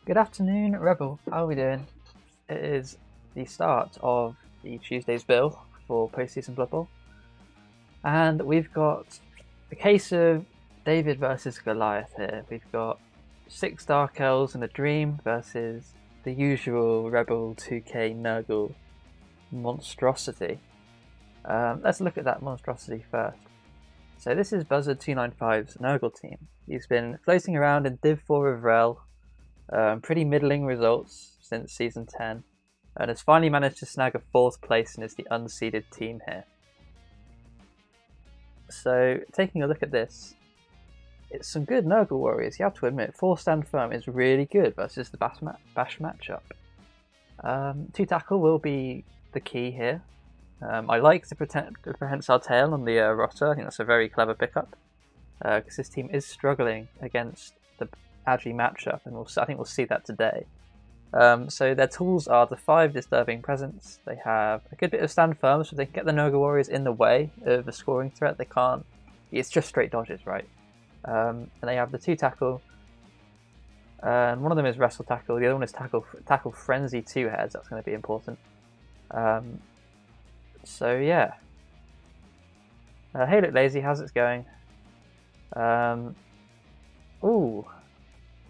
Good afternoon, Rebel. How are we doing? It is the start of the Tuesday's bill for postseason Blood Bowl, and we've got a case of David versus Goliath here. We've got 6 Dark Elves and a Dream versus the usual Rebel 2K Nurgle monstrosity. Let's look at that monstrosity first. So this is Buzzard295's Nurgle team. He's been floating around in Div 4 of REBBL. Pretty middling results since Season 10, and has finally managed to snag a 4th place and is the unseeded team here. So, taking a look at this, it's some good Nurgle warriors, you have to admit. 4 Stand Firm is really good versus the Bash matchup. 2 Tackle will be the key here. I like the Prehensile Tail on the roster. I think that's a very clever pickup, because this team is struggling against the Agi matchup, and I think we'll see that today. So their tools are the 5 Disturbing Presence. They have a good bit of Stand Firm, so they can get the Nurgle Warriors in the way of the scoring threat. They can't. It's just straight dodges, right? And they have the 2 Tackle. And one of them is Wrestle Tackle. The other one is Tackle Frenzy 2 heads. That's going to be important. So yeah. Hey, look, Lazy. How's it going? Ooh.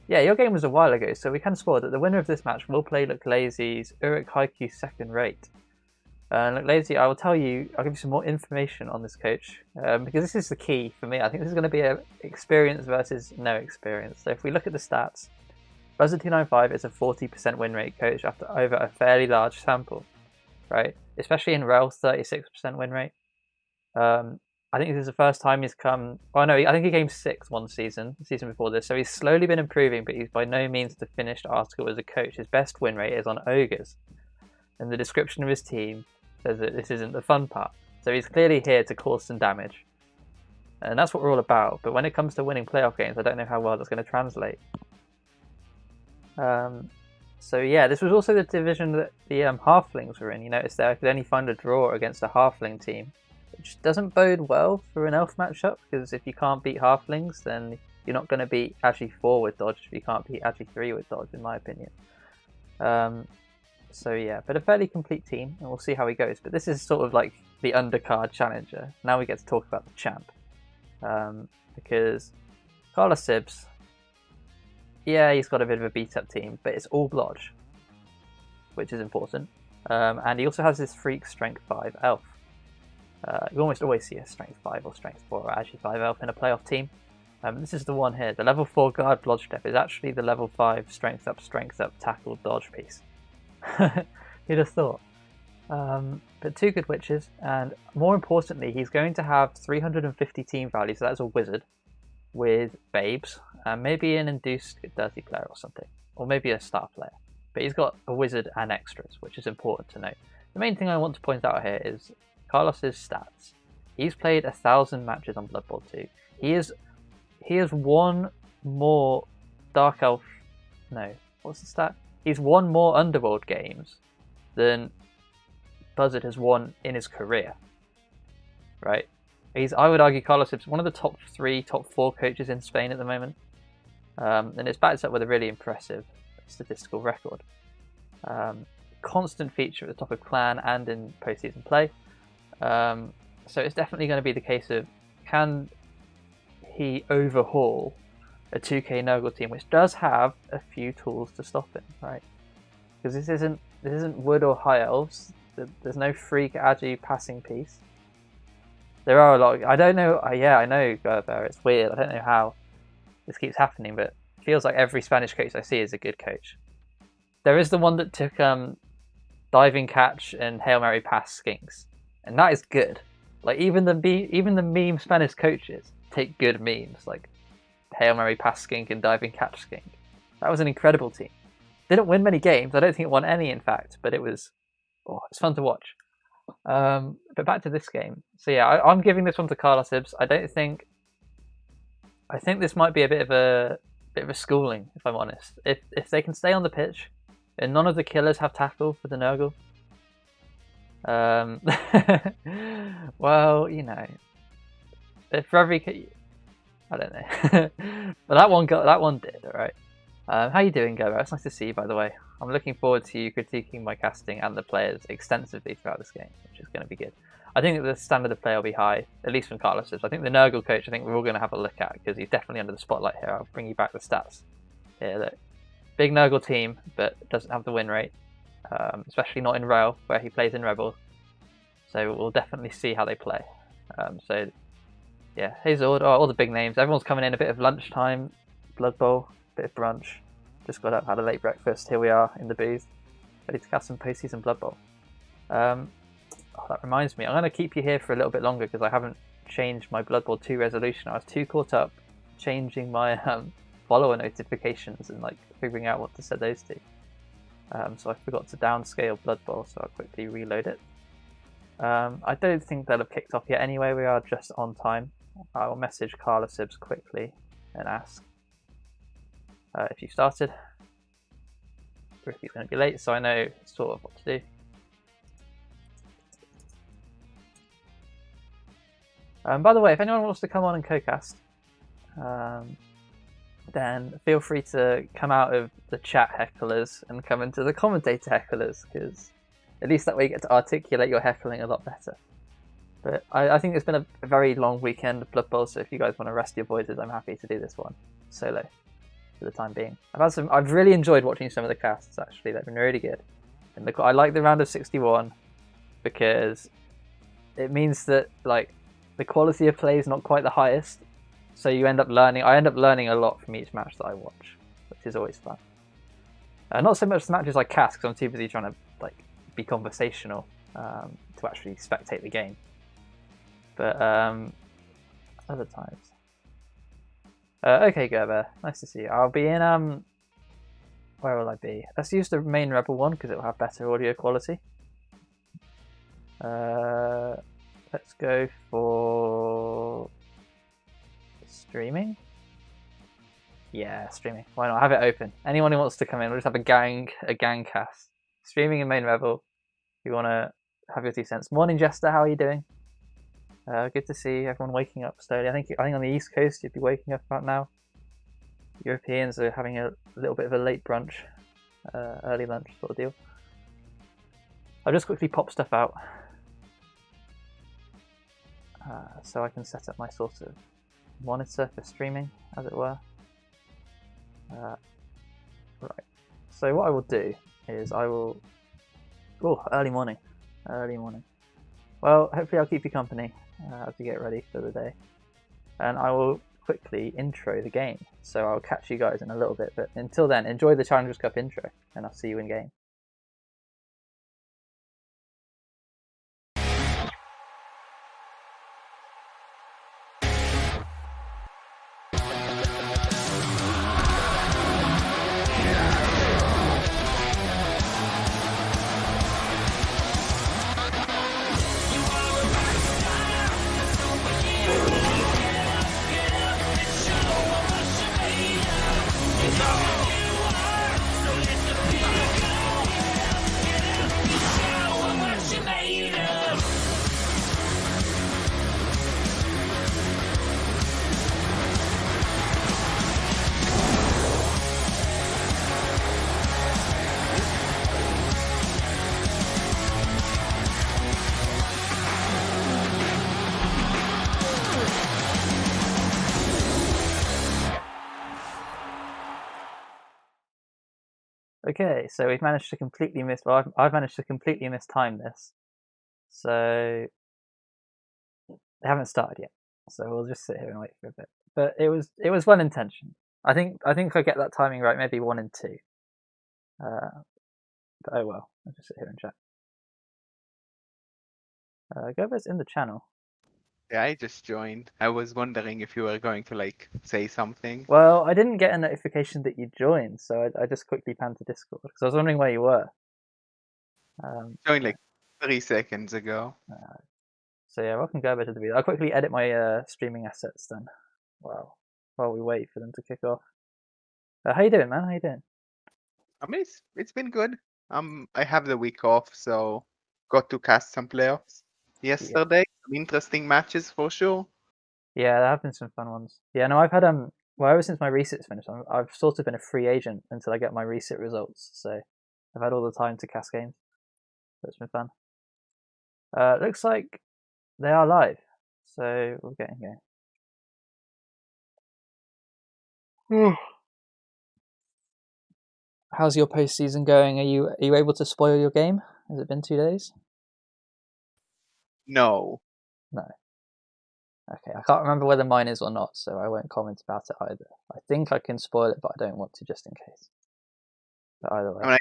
Yeah, your game was a while ago, so we can spoil that the winner of this match will play Look Lazy's Uruk Haiku second rate. Look Lazy, I'll give you some more information on this coach, because this is the key for me. I think this is going to be a experience versus no experience. So if we look at the stats, Buzzard295 is a 40% win rate coach after over a fairly large sample, right? Especially in REL's 36% win rate. I think this is the first time he's come. Oh no, I think he came 6th one season, the season before this. So he's slowly been improving, but he's by no means the finished article as a coach. His best win rate is on Ogres, and the description of his team says that this isn't the fun part. So he's clearly here to cause some damage, and that's what we're all about. But when it comes to winning playoff games, I don't know how well that's going to translate. So yeah, this was also the division that the Halflings were in. You notice there I could only find a draw against a Halfling team, which doesn't bode well for an Elf matchup, because if you can't beat Halflings, then you're not going to beat Agi 4 with dodge if you can't beat Agi 3 with dodge, in my opinion. So yeah, but a fairly complete team, and we'll see how he goes. But this is sort of like the undercard challenger. Now we get to talk about the champ, because Karlsibz, yeah, he's got a bit of a beat-up team, but it's all blodge, which is important. And he also has this freak strength 5 elf. You almost always see a strength 5 or strength 4 or Agi 5 elf in a playoff team. This is the one here. The level 4 guard blodge step is actually the level 5 strength up, tackle, dodge piece. Who'd have thought? But 2 good witches, and more importantly, he's going to have 350 team value, so that's a wizard with babes, and maybe an induced dirty player or something, or maybe a star player. But he's got a wizard and extras, which is important to note. The main thing I want to point out here is Carlos's stats. He's played 1,000 matches on Blood Bowl 2. He has won more Dark Elf. No, what's the stat? He's won more Underworld games than Buzzard has won in his career. Right? I would argue Karlsibz is one of the top 3, top 4 coaches in Spain at the moment. And it's backed up with a really impressive statistical record. Constant feature at the top of Clan and in postseason play. So it's definitely going to be the case of, can he overhaul a 2K Nurgle team, which does have a few tools to stop him, right? Because this isn't Wood or High Elves. There's no freak Agi passing piece. There are a lot. I don't know. Yeah, I know, Gerber. It's weird. I don't know how this keeps happening, but it feels like every Spanish coach I see is a good coach. There is the one that took diving catch and Hail Mary pass skinks, and that is good. Like even the meme Spanish coaches take good memes, like Hail Mary pass skink and diving catch skink. That was an incredible team. Didn't win many games. I don't think it won any, in fact, but it's fun to watch. But back to this game. So yeah, I'm giving this one to Karlsibz. I think this might be a bit of a schooling, if I'm honest. If they can stay on the pitch and none of the killers have tackle for the Nurgle, well, you know, for every, I don't know, but that one did, all right. How you doing, Gobo? It's nice to see you, by the way. I'm looking forward to you critiquing my casting and the players extensively throughout this game, which is going to be good. I think the standard of play will be high, at least from Karlsibz. I think the Nurgle coach, I think we're all going to have a look at, because he's definitely under the spotlight here. I'll bring you back the stats. Here, look. Big Nurgle team, but doesn't have the win rate, especially not in REBBL, where he plays in REBBL. So we'll definitely see how they play. So, yeah, Hazord, all the big names. Everyone's coming in a bit of lunchtime, Blood Bowl, bit of brunch. Just got up, had a late breakfast. Here we are in the booth, ready to cast some postseason Blood Bowl. That reminds me, I'm going to keep you here for a little bit longer because I haven't changed my Blood Bowl 2 resolution. I was too caught up changing my follower notifications and like figuring out what to set those to. So I forgot to downscale Blood Bowl, so I'll quickly reload it. I don't think they'll have kicked off yet anyway. We are just on time. I'll message Karlsibz quickly and ask if you started, or if you're going to be late, so I know sort of what to do. By the way, if anyone wants to come on and co-cast, then feel free to come out of the chat hecklers and come into the commentator hecklers, because at least that way you get to articulate your heckling a lot better. But I think it's been a very long weekend of Blood Bowl, so if you guys want to rest your voices, I'm happy to do this one solo for the time being. I've really enjoyed watching some of the casts, actually. They've been really good. And I like the round of 61 because it means that like the quality of play is not quite the highest, so I end up learning a lot from each match that I watch, which is always fun. Not so much the matches I cast, because I'm too busy trying to like be conversational to actually spectate the game. But other times. Okay, Gerber, nice to see you. I'll be in where will I be? Let's use the main REBBL one because it will have better audio quality. Let's go for streaming. Yeah, streaming. Why not? Have it open. Anyone who wants to come in, we'll just have a gang cast. Streaming in main REBBL. If you want to have your 2 cents. Morning, Jester. How are you doing? Good to see everyone waking up slowly. I think on the East Coast you'd be waking up about now. Europeans are having a little bit of a late brunch, early lunch sort of deal. I'll just quickly pop stuff out so I can set up my sort of monitor for streaming, as it were. Right. So what I will do is early morning. Well, hopefully I'll keep you company as we get ready for the day. And I will quickly intro the game. So I'll catch you guys in a little bit. But until then, enjoy the Challengers Cup intro, and I'll see you in game. Okay, so we've managed to completely miss. Well, I've managed to completely mistime this, so they haven't started yet. So we'll just sit here and wait for a bit. But it was well intentioned. I think I get that timing right. Maybe 1 and 2. But oh well. I'll just sit here and chat. Gober's in the channel. Yeah, I just joined. I was wondering if you were going to like say something. Well, I didn't get a notification that you joined, so I just quickly panned to Discord because I was wondering where you were. Joined like 3 seconds ago. So yeah, welcome Gerber to the video. I'll quickly edit my streaming assets then. Wow. While we wait for them to kick off. How you doing, man? How you doing? I mean, it's been good. I have the week off, so got to cast some playoffs yesterday. Some interesting matches for sure. Yeah, there have been some fun ones. Yeah, no, I've had well, ever since my resit's finished, I've sort of been a free agent until I get my resit results. So I've had all the time to cast games. So it's been fun. Looks like they are live, so we're getting going. How's your postseason going? Are you able to spoil your game? Has it been 2 days? No. No. Okay, I can't remember whether mine is or not, so I won't comment about it either. I think I can spoil it, but I don't want to just in case. But either way. I mean,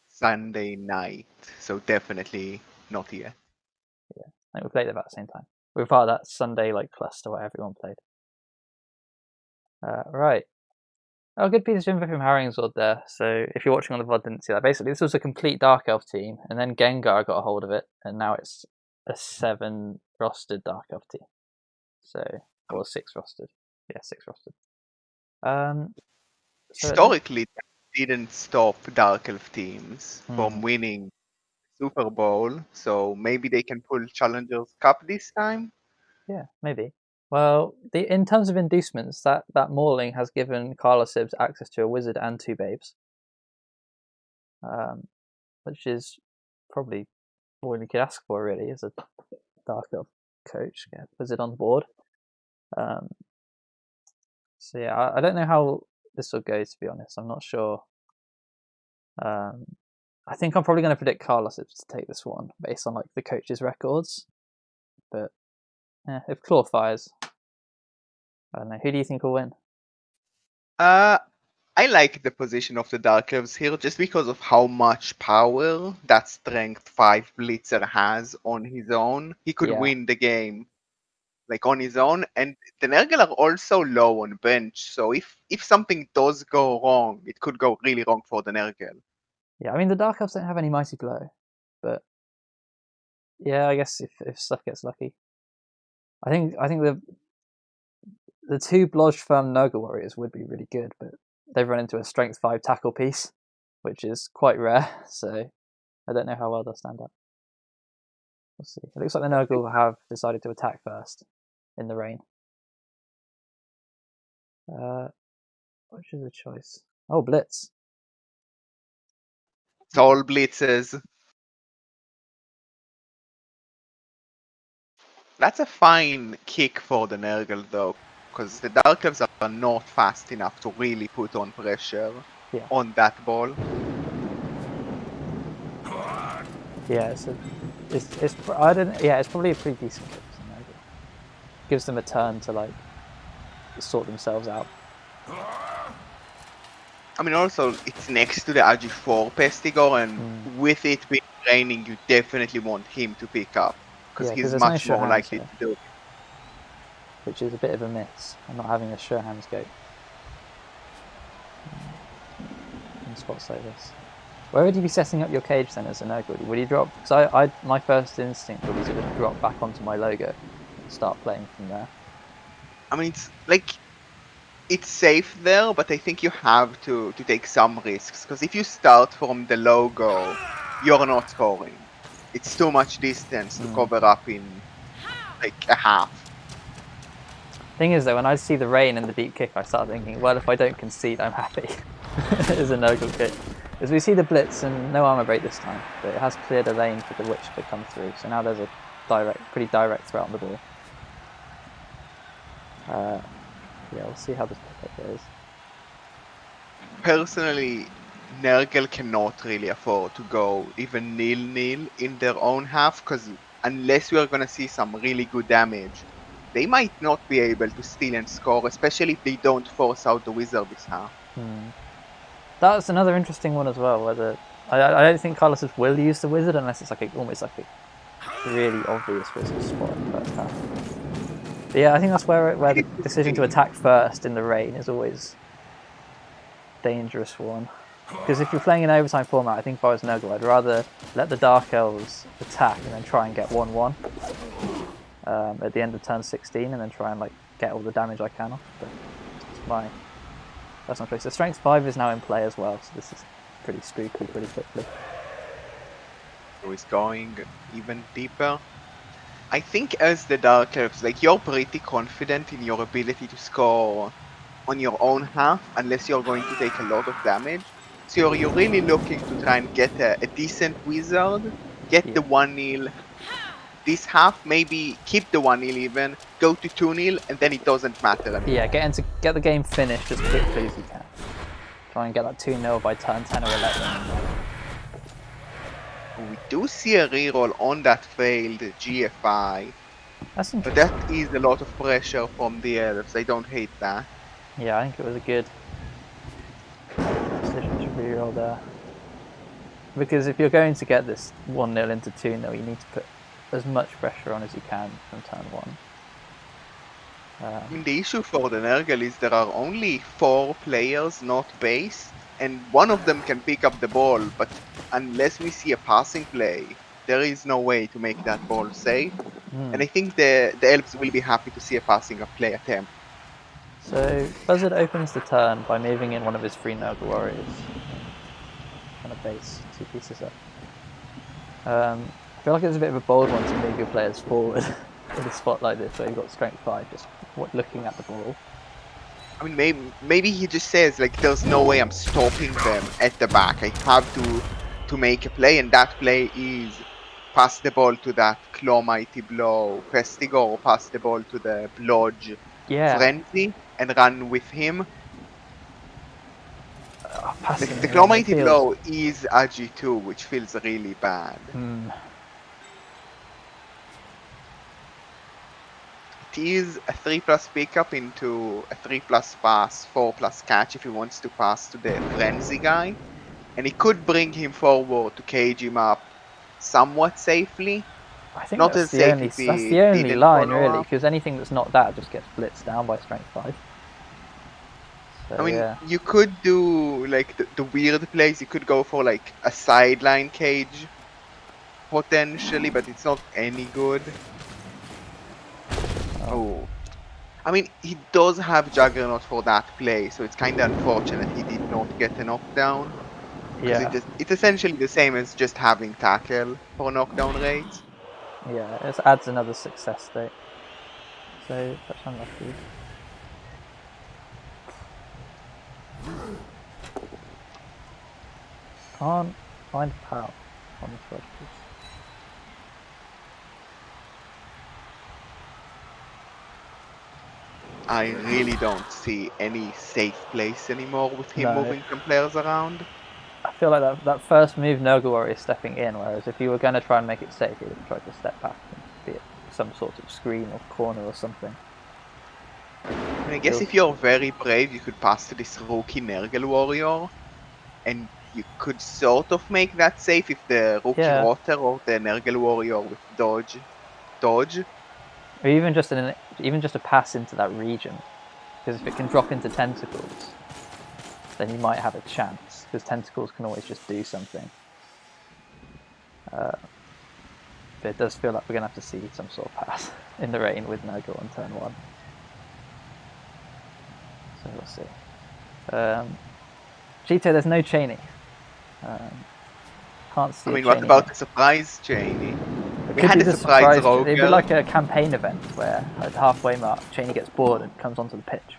Sunday night, so definitely not yet. Yeah, I think we played about the same time. We were part of that Sunday cluster where everyone played. Right. Oh, good piece of info from Harringsword there. So if you're watching on the VOD, didn't see that. Basically, this was a complete Dark Elf team, and then Gengar got a hold of it, and now it's a 7 rostered Dark Elf team. So, or 6 rostered. Yeah, 6 rostered. So Historically, that didn't stop Dark Elf teams from winning Super Bowl, so maybe they can pull Challengers Cup this time? Yeah, maybe. Well, in terms of inducements, that mauling has given Karlsibz access to a wizard and 2 babes, which is probably all you could ask for, really, as a Dark Elf coach. Get wizard on board. So yeah, I don't know how this will go, to be honest. I'm not sure. I think I'm probably going to predict Karlsibz to take this one based on the coach's records. But yeah, if Claw fires, I don't know. Who do you think will win? I like the position of the Dark Elves here just because of how much power that Strength 5 Blitzer has on his own. He could win the game on his own, and the Nurgle are also low on bench, so if something does go wrong, it could go really wrong for the Nurgle. Yeah, I mean the Dark Elves don't have any Mighty Blow, but yeah, I guess if stuff gets lucky. I think the 2 Blodge Firm Nurgle Warriors would be really good, but they've run into a Strength 5 tackle piece, which is quite rare, so I don't know how well they'll stand up. We'll see. It looks like the Nurgle have decided to attack first in the rain. Which is a choice? Oh, Blitz. It's all blitzes. That's a fine kick for the Nurgle though, because the Dark Elves are not fast enough to really put on pressure on that ball. Yeah, it's probably a pretty decent kick. Gives them a turn to sort themselves out. I mean, also it's next to the Agi4 Pestigor, and with it being raining, you definitely want him to pick up because he's much more likely to do it. Which is a bit of a miss. I'm not having a Sherham's Goat in spots like this. Where would you be setting up your cage then as a Nurgle? Would you drop? Because my first instinct would be to just drop back onto my logo and start playing from there. I mean, it's safe there, but I think you have to take some risks, because if you start from the logo, you're not scoring. It's too much distance to cover up in a half. Thing is though, when I see the rain and the deep kick, I start thinking, well, if I don't concede, I'm happy as a Nurgle kick. As we see the blitz and no armor break this time, but it has cleared a lane for the witch to come through. So now there's a pretty direct threat on the ball. Yeah, we'll see how this pickup goes. Personally, Nurgle cannot really afford to go even 0-0 in their own half, because unless we are going to see some really good damage, they might not be able to steal and score, especially if they don't force out the wizard this half. That's another interesting one as well, whether I don't think Karlsibz will use the wizard unless it's almost like a really obvious wizard spot in the first half. But yeah, I think that's where the decision to attack first in the rain is always a dangerous one. Because if you're playing in overtime format, I think if I was Nurgle, I'd rather let the Dark Elves attack and then try and get 1-1 at the end of turn 16, and then try and get all the damage I can off. But it's my personal choice. The Strength 5 is now in play as well, so this is pretty spooky pretty quickly. So it's going even deeper. I think as the Dark Elves, you're pretty confident in your ability to score on your own half unless you're going to take a lot of damage. So you're really looking to try and get a decent wizard, get the 1-0 this half, maybe keep the 1-0 even, go to 2-0, and then it doesn't matter anymore. Yeah, get the game finished as quickly as you can. Try and get that 2-0 by turn 10 or 11. We do see a reroll on that failed GFI. That's But interesting. that is a lot of pressure from the elves. I don't hate that. Yeah, I think it was a good decision to reroll there. Because if you're going to get this 1-0 into 2-0, you need to put as much pressure on as you can from turn 1. I mean, the issue for the Nurgle is there are only 4 players not based, and one of them can pick up the ball, but unless we see a passing play, there is no way to make that ball safe. And I think the elves will be happy to see a passing play attempt. So Buzzard opens the turn by moving in one of his 3 Nurgle warriors. On a base, 2 pieces up. I feel like it's a bit of a bold one to move your players forward in a spot like this where you've got strength 5 just looking at the ball. I mean, maybe he just says, like, there's no way I'm stopping them at the back. I have to make a play, and that play is pass the ball to that Claw Mighty Blow Festigo, or pass the ball to the Blodge Frenzy, and run with him. The Claw Mighty Blow is a G2, which feels really bad. It is a 3+ pickup into a 3+ pass, 4+ catch if he wants to pass to the Frenzy guy. And he could bring him forward to cage him up somewhat safely. I think not that's as the safe only, if he that's the only didn't line follow really, up. because anything that's not that just gets blitzed down by strength 5. So, I mean, yeah. you could do like the weird plays. You could go for like a sideline cage potentially, but it's not any good. Oh. I mean, he does have Juggernaut for that play, so it's kind of unfortunate he did not get a knockdown. Because it's essentially the same as just having tackle for knockdown rates. Yeah, it adds another success state. So that's unlucky. Can't find power on this first piece. I really don't see any safe place anymore with him moving some players around. I feel like that first move Nurgle Warrior is stepping in, whereas if you were going to try and make it safe, you would have tried to step back and be at some sort of screen or corner or something. I guess if you're very brave, you could pass to this rookie Nurgle Warrior, and you could sort of make that safe if the rookie Rotter or the Nurgle Warrior with dodge. Or even just a pass into that region, because if it can drop into tentacles, then you might have a chance, because tentacles can always just do something. But it does feel like we're going to have to see some sort of pass in the rain with Nurgle on turn 1. So we'll see. Cheeto, there's no chaining. Can't see. I mean, what about the surprise chaining? We had a surprise rogue. It'd be like a campaign event where at the halfway mark, Cheney gets bored and comes onto the pitch.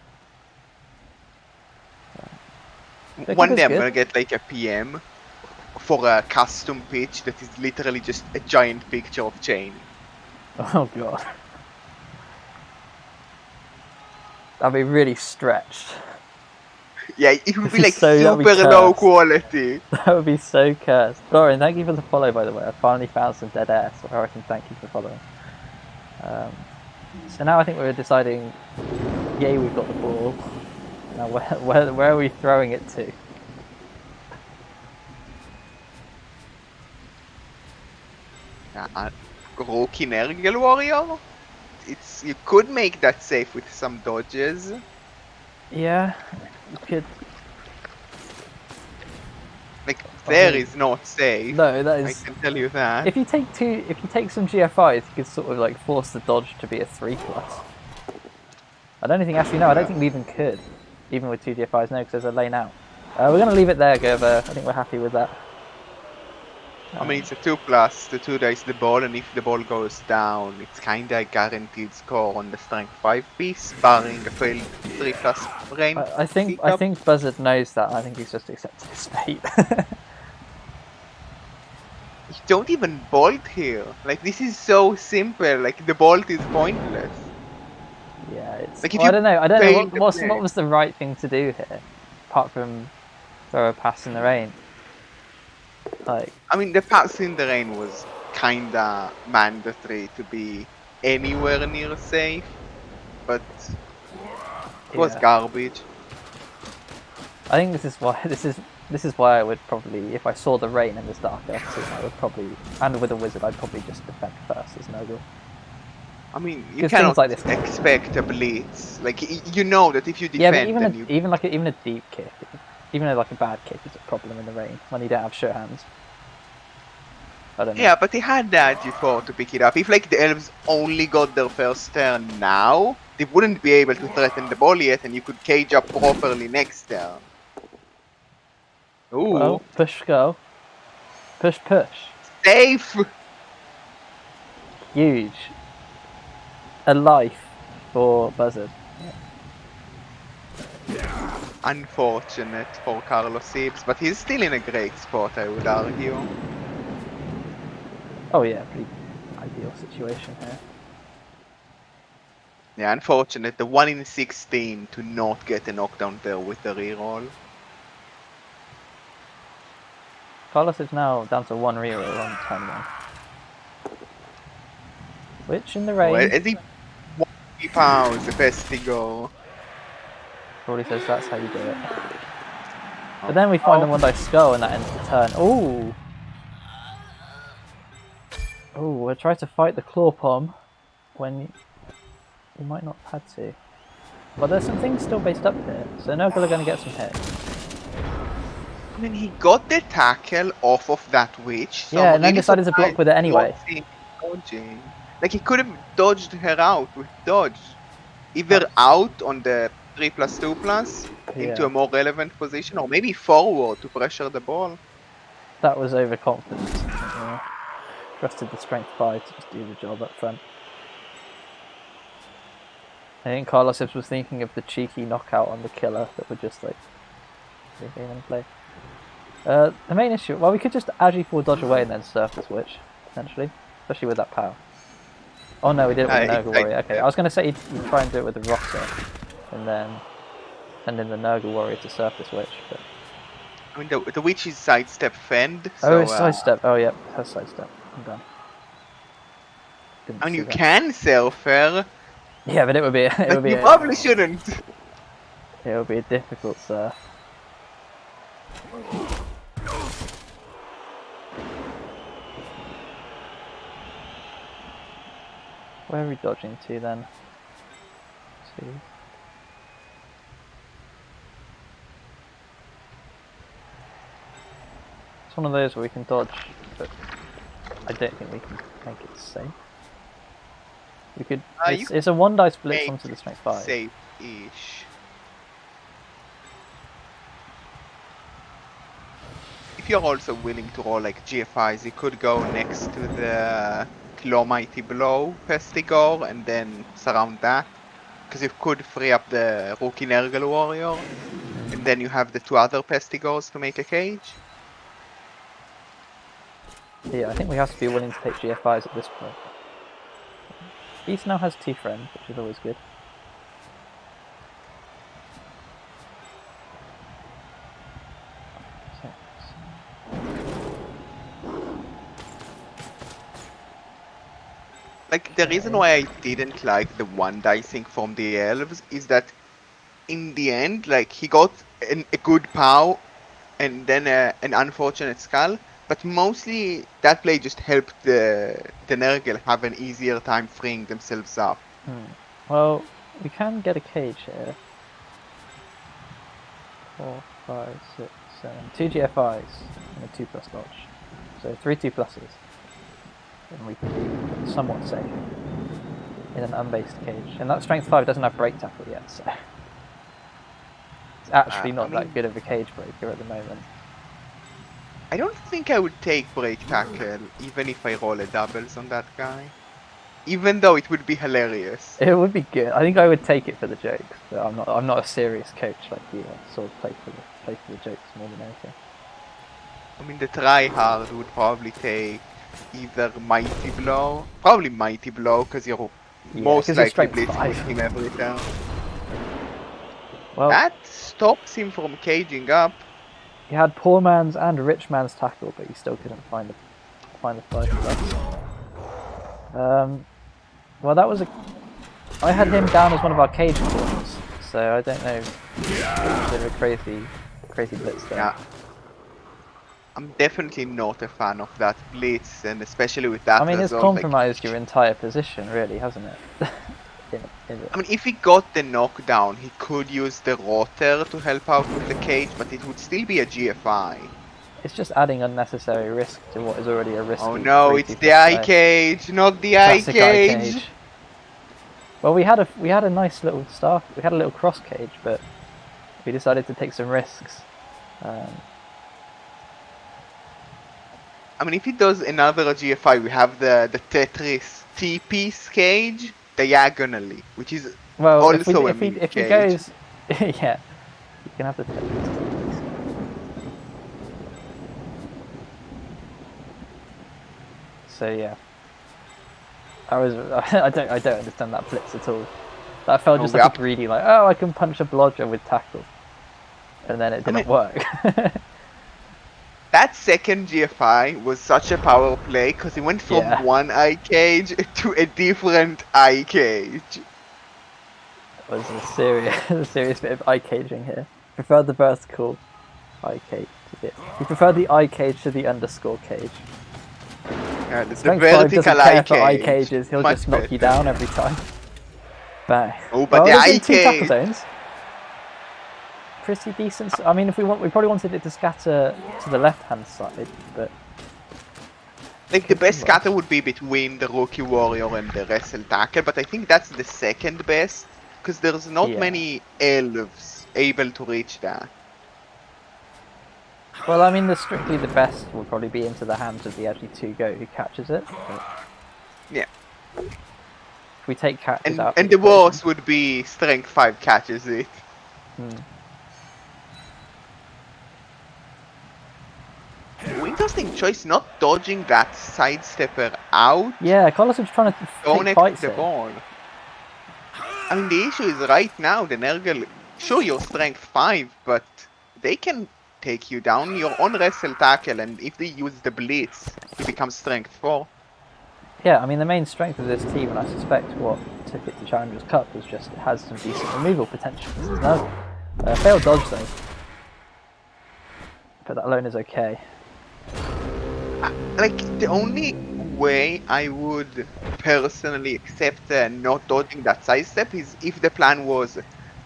One day I'm gonna get like a PM for a custom pitch that is literally just a giant picture of Cheney. Oh god. That'd be really stretched. Yeah, it would be like super low quality. That would be so cursed. Dorian, thank you for the follow, by the way. I finally found some dead air, so I can thank you for following. So now I think we're deciding, yay, we've got the ball. Now where are we throwing it to? Rookie Nurgle Warrior? You could make that safe with some dodges. Yeah, you could. Like there is not safe. No, that is. I can tell you that. If you take some GFIs, you could sort of like force the dodge to be a 3+. I don't think actually no, I don't think we even could, even with 2 GFIs. No, because there's a lane out. We're gonna leave it there, Gerber. I think we're happy with that. I mean, it's a 2+. The 2 dice the ball, and if the ball goes down, it's kinda a guaranteed score on the strength 5 piece, barring a failed 3+ rain. I think Buzzard knows that. I think he's just accepted his fate. You don't even bolt here. Like, this is so simple. Like, the bolt is pointless. Yeah, it's. Like, if Well, you I don't know. I don't know fail the what play, was the right thing to do here, apart from throw a pass in the rain. Like, I mean, the pass in the rain was kinda mandatory to be anywhere near safe, but it was yeah. garbage. I think this is why I would probably, if I saw the rain in this dark Earth team, I would probably, and with a wizard, I'd probably just defend first as Nurgle. I mean, you 'Cause cannot things like this expect a blitz. Like, you know that if you Yeah, but defend, then you... even a deep kick, even like a bad kick is a problem in the rain when you don't have sure hands. I don't know. Yeah, but they had that before to pick it up. If, like, the elves only got their first turn now, they wouldn't be able to threaten the ball yet, and you could cage up properly next turn. Ooh. Well, push go. Push. Safe! Huge. A life for Buzzard. Unfortunate for Karlsibz, but he's still in a great spot, I would argue. Oh yeah, pretty ideal situation here. Yeah, unfortunate. The 1 in 16 to not get a knockdown there with the reroll. Carlos is now down to 1 reroll on turn 1. Which in the rain. Well, as he pounds the Festigo. Probably says that's how you do it. But then we find a 1-dice skull and that ends the turn. Ooh! Ooh, we'll try to fight the claw palm when you might not have had to. But there's some things still based up here, so Nurgle are going to get some hits. I mean, he got the tackle off of that witch. So yeah, I'm and then really decided to block with it anyway. Dodging. Like, he could have dodged her out with dodge. Either out on the 3+2+ into a more relevant position, or maybe forward to pressure the ball. That was overconfidence. Yeah. Trusted the strength 5 to just do the job up front. I think Karlsibz was thinking of the cheeky knockout on the killer that would just like game in play. The main issue, well, we could just RG4 dodge away and then surf the switch, potentially, especially with that power. Oh no, we did it with the Nurgle Warrior. Okay, I was going to say you'd try and do it with the Rotter, and then send in the Nurgle Warrior to surf the switch. But I mean, the witch is sidestep fend. Oh, so, it's sidestep. Oh, yeah, it has sidestep. I'm done. I mean, you can self her. Yeah, but it would be. You probably shouldn't. It would be a difficult surf. Where are we dodging to then? It's one of those where we can dodge, but I don't think we can make it safe. We could. It's a 1-dice blitz onto the strength 5. Safe-ish. If you're also willing to roll like GFIs, you could go next to the Claw Mighty Blow Pestigore and then surround that. Because you could free up the rookie Nurgle Warrior, and then you have the 2 other Pestigores to make a cage. Yeah, I think we have to be willing to take GFIs at this point. Beast now has 2 friends, which is always good. Like, the reason why I didn't like the 1-dicing from the elves is that in the end, like, he got a good POW and then an unfortunate skull, but mostly that play just helped the Nurgle have an easier time freeing themselves up. Well, we can get a cage here. 4, 5, 6, 7. 2 GFIs and a 2+ dodge. So 3 2+s. And we can be somewhat safe in an unbased cage. And that strength 5 doesn't have break tackle yet, so it's actually not that good of a cage breaker at the moment. I don't think I would take break tackle even if I roll a doubles on that guy. even though it would be hilarious. It would be good. I think I would take it for the jokes. But I'm not a serious coach like you. I sort of play for the jokes more than anything. I mean, the tryhard would probably take either Mighty Blow, probably Mighty Blow, because you're most 'cause you're likely strength blitzing 5. him every turn. Well, That stops him from caging up. he had poor man's and rich man's tackle, but he still couldn't find the 5+. Well, that was I had him down as one of our cage corners, so I don't know. It's a bit of a crazy blitz there. Yeah. I'm definitely not a fan of that blitz, and especially with that I mean, it's result, compromised your entire position, really, hasn't it? I mean, if he got the knockdown, he could use the rotor to help out with the cage, but it would still be a GFI. It's just adding unnecessary risk to what is already a risky. Oh no, it's the eye cage, not the eye cage. Well, we had a nice little we had a little cross cage, but we decided to take some risks. I mean, if he does another GFI, we have the Tetris T-piece cage diagonally, which is also if he goes, yeah, you can have the Tetris T-piece. So yeah, I don't understand that blitz at all. That felt just like a greedy, like, oh, I can punch a blodger with tackle, and then it didn't work. That second GFI was such a power play because he went from one eye cage to a different eye cage. It was a serious bit of eye caging here. Prefer the vertical eye cage to you prefer the eye cage to the underscore cage. The vertical eye cage. For eye cages, he'll just knock you down every time. Bang. Oh, but the eye cage. 2 tackle zones. Pretty decent. I mean, we probably wanted it to scatter to the left-hand side, but like the best scatter would be between the rookie warrior and the wrestle tackle, but I think that's the second best because there's not many elves able to reach that. Well, I mean, strictly the best will probably be into the hands of the actually 2-go who catches it. But yeah. If we take catches out, and the worst would be strength 5 catches it. Interesting choice, not dodging that sidestepper out. Yeah, Karlsibz trying to take fights the ball. I mean, the issue is right now, the Nergal, sure, you're strength 5, but they can take you down. You're on wrestle tackle, and if they use the blitz, you become strength 4. Yeah, I mean, the main strength of this team, and I suspect what took it to Challengers Cup, was just it has some decent removal potential. No, failed dodge though. But that alone is okay. Like, the only way I would personally accept not dodging that sidestep is if the plan was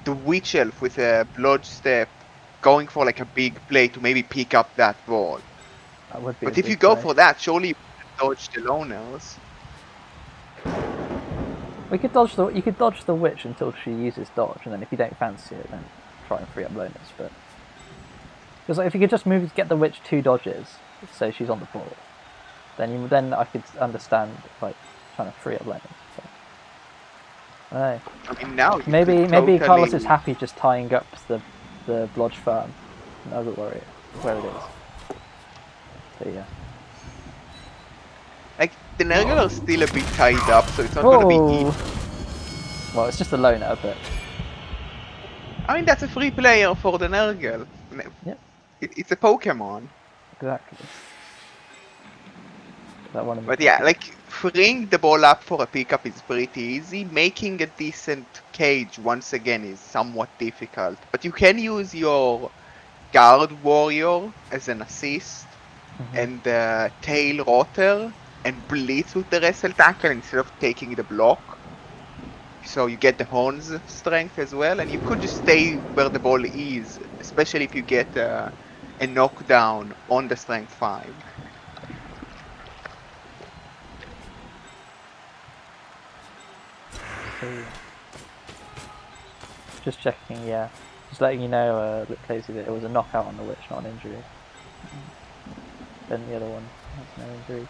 the Witch Elf with a blodge step going for like a big play to maybe pick up that ball. That would be but if you go for that, surely you dodge the loners. You could dodge the Witch until she uses dodge, and then if you don't fancy it, then try and free up loners. But because if you could just get the Witch 2 dodges, so she's on the ball, then I could understand like trying to free up loners. I mean, now maybe Carlos is happy just tying up the blodge farm, another warrior, where it is. So yeah. Like, the Nergal are still a bit tied up, so it's not going to be easy. Well, it's just a loner, but I mean, that's a free player for the Nergal. Yeah. It's a Pokemon. Exactly. But yeah, like, freeing the ball up for a pickup is pretty easy. Making a decent cage, once again, is somewhat difficult. But you can use your guard warrior as an assist, and tail rotor, and blitz with the wrestle tackle instead of taking the block. So you get the horns strength as well, and you could just stay where the ball is, especially if you get a knockdown on the strength 5. Just checking, yeah. Just letting you know, look crazy, that it was a knockout on the Witch, not an injury. Then the other one has no injury.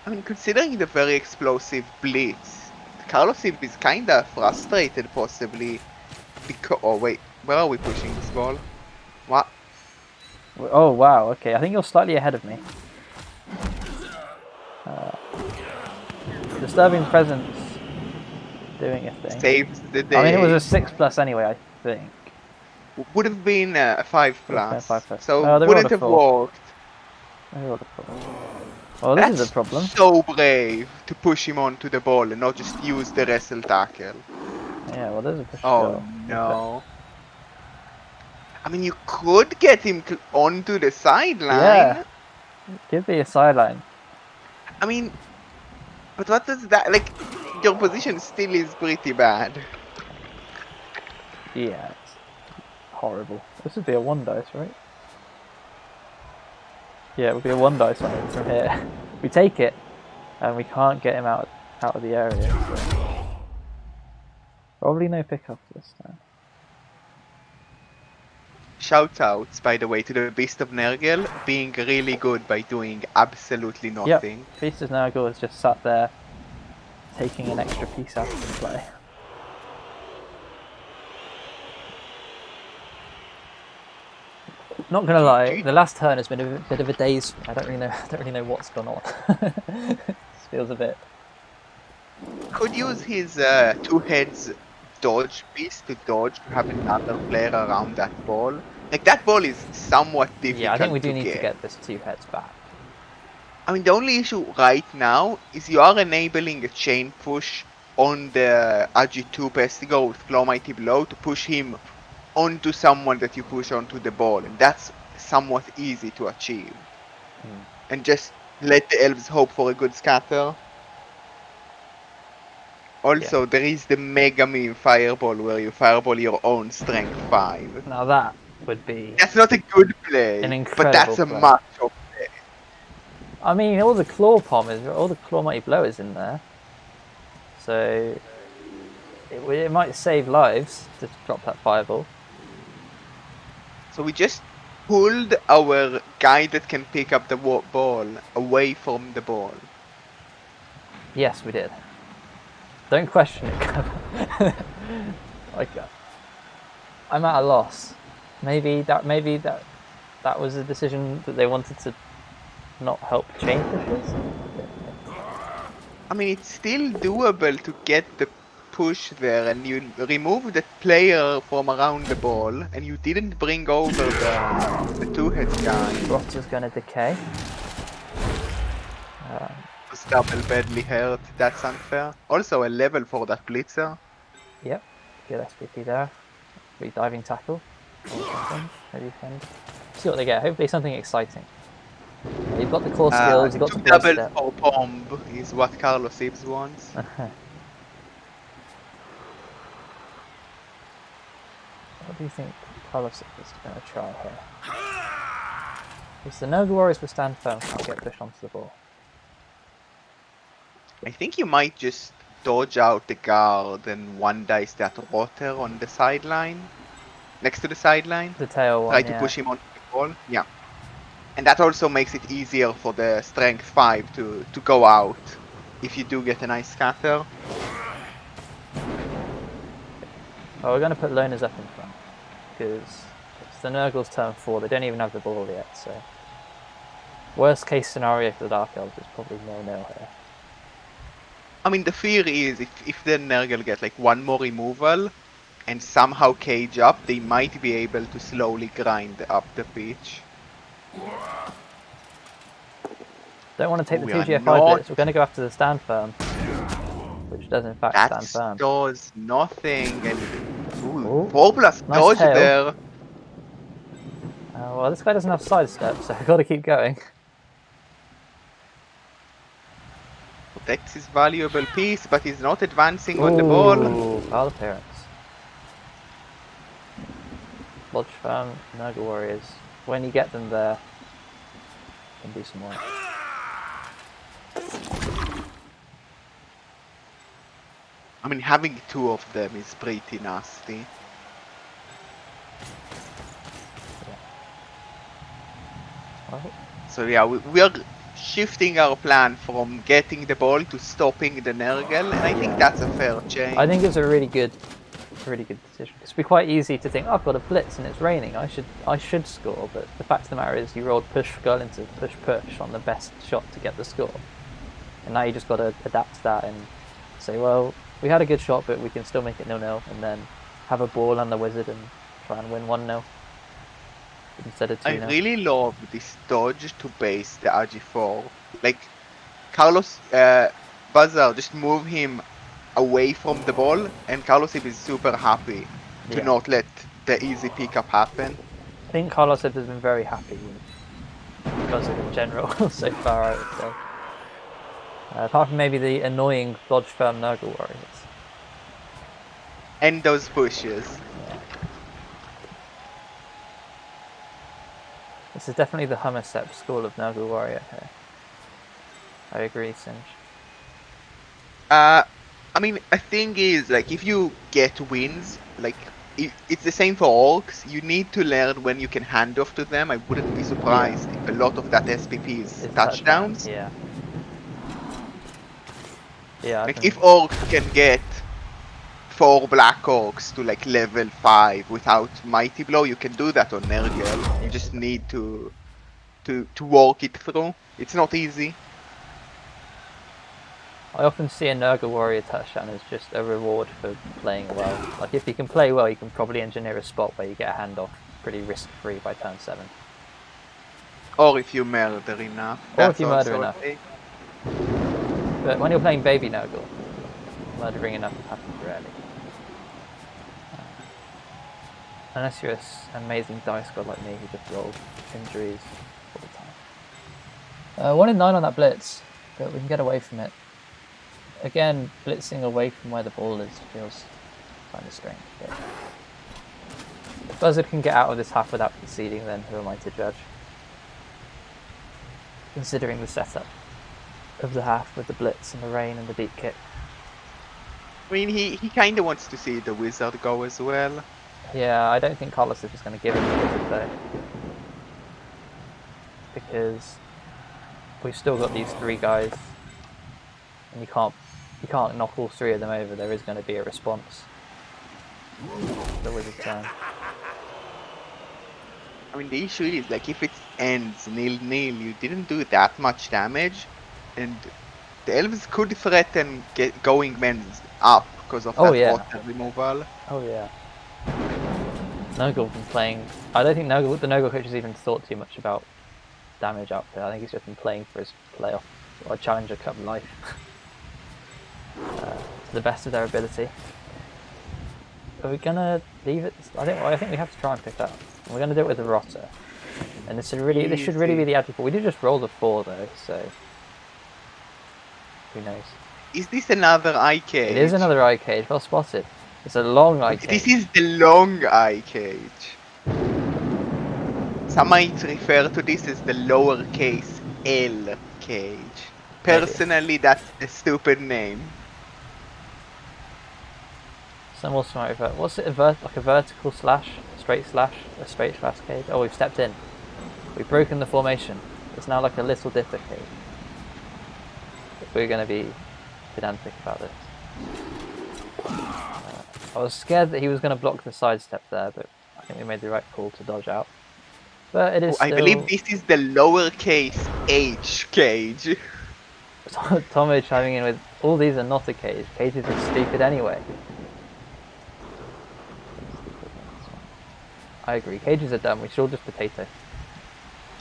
I mean, considering the very explosive blitz, Karlsibz is kinda frustrated possibly because... Oh wait, where are we pushing this ball? What? Oh wow, okay, I think you're slightly ahead of me. Disturbing presence doing a thing. Saves the day. I mean, it was a 6+ anyway, I think. Would have been a 5+. Would have been a 5+. So Oh, they rolled wouldn't a have 4. worked. They rolled a 4. Oh, this That's is a problem. so brave to push him onto the ball and not just use the wrestle tackle. Yeah, well, there's a push Oh goal. no. I mean, you could get him onto the sideline. Yeah. Give me a sideline. I mean, but what does that, like, your position still is pretty bad. Yeah, it's horrible. This would be a 1 dice, right? Yeah, it would be a 1 dice on it from here. We take it, and we can't get him out of the area. So. Probably no pickup this time. Shoutouts, by the way, to the Beast of Nergal being really good by doing absolutely nothing. Yep, Beast of Nergal has just sat there, taking an extra piece out of the play. Not gonna lie, the last turn has been a bit of a daze. I don't really know what's gone on. This feels a bit. Could use his 2 heads dodge piece to dodge to have another player around that ball. Like, that ball is somewhat difficult. Yeah, I think we do need to get this 2 heads back. I mean, the only issue right now is you are enabling a chain push on the RG2 Pestigo with Claw Mighty Blow to push him onto someone that you push onto the ball, and that's somewhat easy to achieve. And just let the elves hope for a good scatter. Also, there is the Mega Meme Fireball where you fireball your own strength 5. Now that would be... That's not a good play, an incredible but that's a play. macho play. I mean, all the Claw Mighty Blow is in there. So... It might save lives to drop that fireball. So we just pulled our guy that can pick up the ball away from the ball. Yes, we did. Don't question it. Like, I'm at a loss. Maybe that was a decision that they wanted to not help chain pushes. I mean, it's still doable to get the push there, and you remove the player from around the ball, and you didn't bring over the 2-head guy. Rotter's gonna decay. Was double badly hurt. That's unfair. Also a level for that blitzer. Yep, good SPP there. Diving tackle. Or something. Maybe fend. See what they get. Hopefully something exciting. You've got the core skills. You've got the double step. for bomb is what Karlsibz wants. What do you think Karlsibz is going to try here? Because the Nergal Warriors will stand firm, can't get pushed onto the ball. I think you might just dodge out the guard and 1 dice that rotter on the sideline. Next to the sideline. The tail one, Try to push him onto the ball. Yeah. And that also makes it easier for the strength 5 to go out if you do get a nice scatter. Oh, we're going to put loners up in front because it's the Nurgle's turn 4. They don't even have the ball yet, so worst case scenario for the Dark Elves is probably 0-0 here. I mean, the fear is if the Nurgle get like 1 more removal and somehow cage up, they might be able to slowly grind up the pitch. Don't want to take the 2GF5 blitz. We're going to go after the stand firm, which does in fact stand firm. That does nothing. And 4+ nice dodge tail. there. Well, this guy doesn't have sidestep, so I've got to keep going. Protects his valuable piece, but he's not advancing on the ball. Foul appearance. Lodge firm, Nergal Warriors. When you get them there, you can do some work. I mean, having 2 of them is pretty nasty. Yeah. Well, So yeah, we are shifting our plan from getting the ball to stopping the Nurgle, and I think that's a fair change. I think it's a really good decision. It's be quite easy to think, oh, I've got a blitz and it's raining. I should score. But the fact of the matter is, you rolled push girl into push on the best shot to get the score, and now you just got to adapt to that and say, well, we had a good shot, but we can still make it 0-0, and then have a ball on the wizard and try and win 1-0 instead of 2-0. I really love this dodge to base the RG4. Like Carlos, Buzzard just move him away from the ball, and Karlsibz is super happy to not let the easy pickup happen. I think Karlsibz has been very happy with Buzzard in general so far, I would say. Apart from maybe the annoying dodge firm Nurgle warriors. And those pushes. Yeah. This is definitely the Hummersep school of Nurgle warrior here. I agree, Singe. I mean, a thing is, like, if you get wins, like, it's the same for orcs. You need to learn when you can hand off to them. I wouldn't be surprised if a lot of that SPP is touchdowns. Yeah. Yeah. Like, if orcs can get 4 black orcs to like level 5 without Mighty Blow, you can do that on Nurgle. You just need to walk it through. It's not easy. I often see a Nurgle warrior touchdown as just a reward for playing well. Like, if you can play well, you can probably engineer a spot where you get a handoff pretty risk-free by turn 7. Or if you murder enough. Or if you murder enough. But when you're playing baby Nurgle, murdering enough happens rarely. Unless you're an amazing dice god like me who just rolls injuries all the time. 1 in 9 on that blitz, but we can get away from it. Again, blitzing away from where the ball is feels kind of strange. But if Buzzard can get out of this half without conceding, then who am I to judge? Considering the setup of the half with the blitz and the rain and the deep kick. I mean, he kind of wants to see the wizard go as well. Yeah, I don't think Karlsibz is going to give him the wizard though, because we've still got these 3 guys, and you can't knock all 3 of them over. There is going to be a response. The wizard turn. I mean, the issue is, like, if it ends 0-0, you didn't do that much damage, and the elves could threaten going men up because of that water removal. Oh yeah. Nurgle been playing. I don't think the Nurgle coach has even thought too much about damage output. I think he's just been playing for his playoff or Challenger Cup life to the best of their ability. Are we gonna leave it? I think we have to try and pick that up. We're gonna do it with the Rotter, and this should really be the Agi 4. We did just roll the 4 though, so who knows? Is this another eye cage? It is another eye cage. Well spotted. It's a long eye cage. This is the long eye cage. Some might refer to this as the lowercase L cage. Personally, that's a stupid name. Some more smart about what's it? Like a vertical slash, a straight slash cage. Oh, we've stepped in. We've broken the formation. It's now like a little dipper cage. We're going to be pedantic about this. I was scared that he was going to block the sidestep there, but I think we made the right call to dodge out. But it is still... I believe this is the lowercase h cage. Tomo chiming in with, all these are not a cage. Cages are stupid anyway. I agree. Cages are dumb. We should all just potato.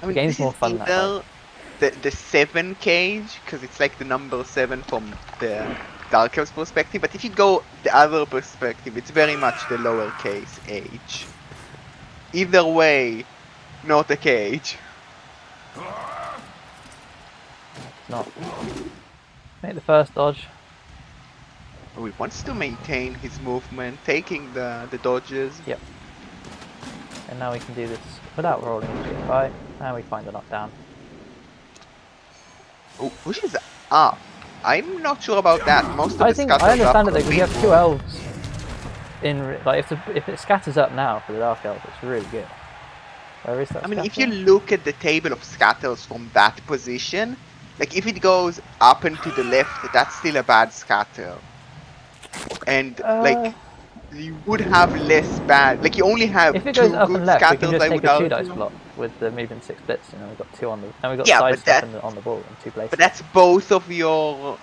I mean, the game's more fun that way. The 7 cage, because it's like the number 7 from the Dark Elves perspective, but if you go the other perspective, it's very much the lowercase h. Either way, not a cage. Not. Make the first dodge. He wants to maintain his movement, taking the dodges. Yep. And now we can do this without rolling into a fight. And we find a knockdown. Oh, pushes up. I'm not sure about that. Most of the I understand it though, because you have 2 elves in. Like, if it scatters up now for the Dark Elves, it's really good. Where is that? I mean, if scatter? you look at the table of scatters from that position, like if it goes up and to the left, that's still a bad scatter. And Uh, like you would have less bad. Like you only have if it goes 2 up and good left, we can scatters, just I take would a 2-dice argue. block with the moving 6 bits, and then we've got 2 on the. And we've got Yeah, side but stuff on the ball in 2 places. that's both of your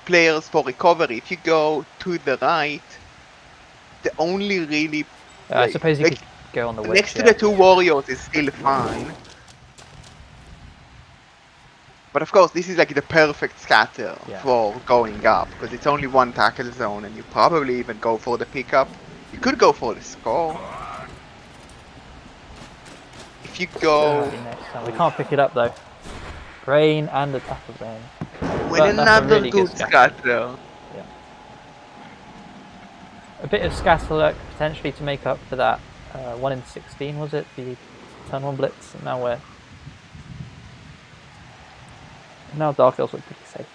players for recovery. If you go to the right, the only really I suppose you like could go on the witch. next to Yeah. the 2 warriors is still fine. But of course, this is like the perfect scatter Yeah. for going up because it's only 1 tackle zone, and you probably even go for the pickup. You could go for the score. If you go We can't pick it up though. Brain and the tackle zone. with another really good scatter. Yeah. A bit of scatter luck potentially to make up for that 1 in 16, was it? The turn 1 blitz, and now Dark Elves look pretty safe.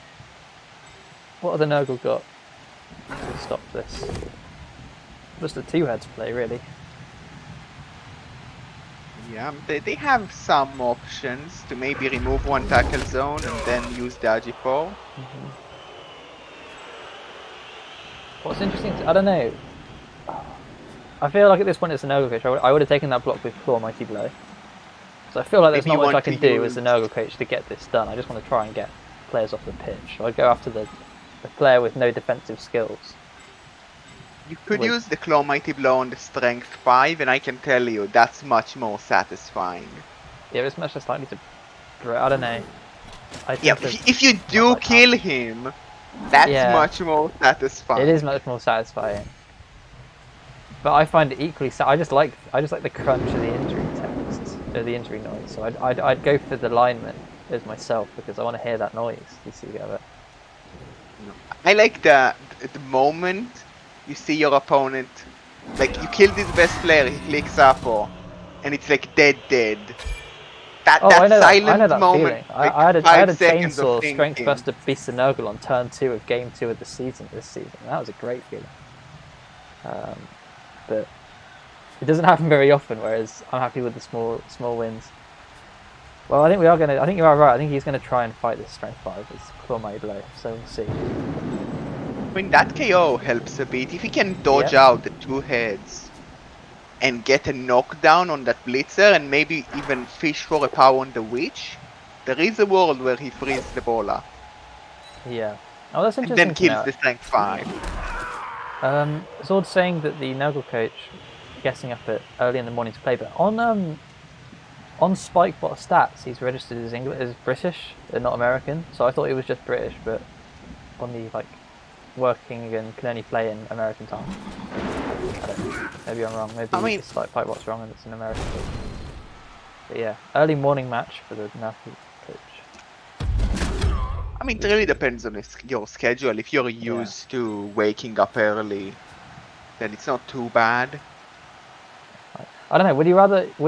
What have the Nurgle got to stop this? Just a 2-heads play, really. Yeah, they have some options to maybe remove 1 tackle zone and then use the RG4. What's interesting, I don't know. I feel like at this point it's a Nurgle coach. I would have taken that block with Claw Mighty Blow. So I feel like there's not much I can do as a Nurgle coach to get this done. I just want to try and get players off the pitch. So I'd go after the player with no defensive skills. You could use the Claw Mighty Blow on the Strength 5, and I can tell you, that's much more satisfying. Yeah, it's much less likely to... I don't know. Yeah, if you do kill him, that's much more satisfying. It is much more satisfying. But I find it equally... I just like the crunch of the injury text, or the injury noise. So I'd go for the lineman as myself, because I want to hear that noise. You see it? I like the moment you see your opponent, like you killed his best player, he clicks up, and it's like dead. That silent moment. Like I had a chainsaw strength buster beast of Nurgle on turn 2 of game 2 of the season this season. That was a great feeling. But it doesn't happen very often. Whereas I'm happy with the small wins. Well, I think you are right. I think he's gonna try and fight this strength 5 with Claw Mighty Blow. So we'll see. I mean, that KO helps a bit. If he can dodge out the 2 heads and get a knockdown on that blitzer and maybe even fish for a power on the witch, there is a world where he frees the ball up. Yeah. Oh, that's interesting. And then kills the strength 5. Zord's saying that the Nurgle coach getting up at early in the morning to play, but on Spikebot stats he's registered as British and not American. So I thought he was just British, but on the working and can only play in American time. I don't know. Maybe I'm wrong. Maybe Spikebot's wrong and it's an American coach. But yeah, early morning match for the Nurgle coach. I mean, it really depends on your schedule. If you're used to waking up early, then it's not too bad. I don't know. Would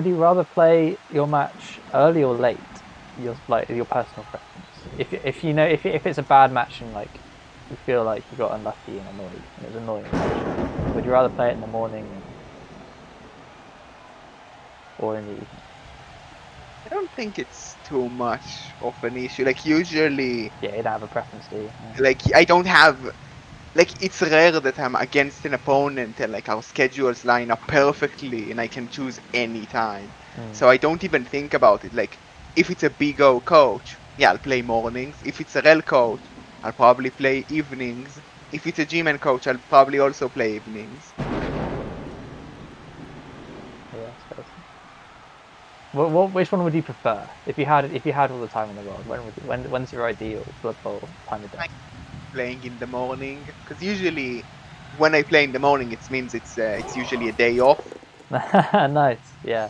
you rather play your match early or late? Your personal preference. If it's a bad match and you feel like you got unlucky and annoyed, and it was annoying. Would you rather play it in the morning or in the evening? I don't think it's too much of an issue. Like usually... Yeah, you don't have a preference, do you? Yeah. Like I don't have... Like it's rare that I'm against an opponent and our schedules line up perfectly and I can choose any time. So I don't even think about it. Like if it's a Big O coach, yeah, I'll play mornings. If it's a REL coach, I'll probably play evenings. If it's a G-Man coach, I'll probably also play evenings. Which one would you prefer if you had all the time in the world? When's your ideal Blood Bowl time of day? Playing in the morning, because usually when I play in the morning, it means it's usually a day off. Nice, yeah.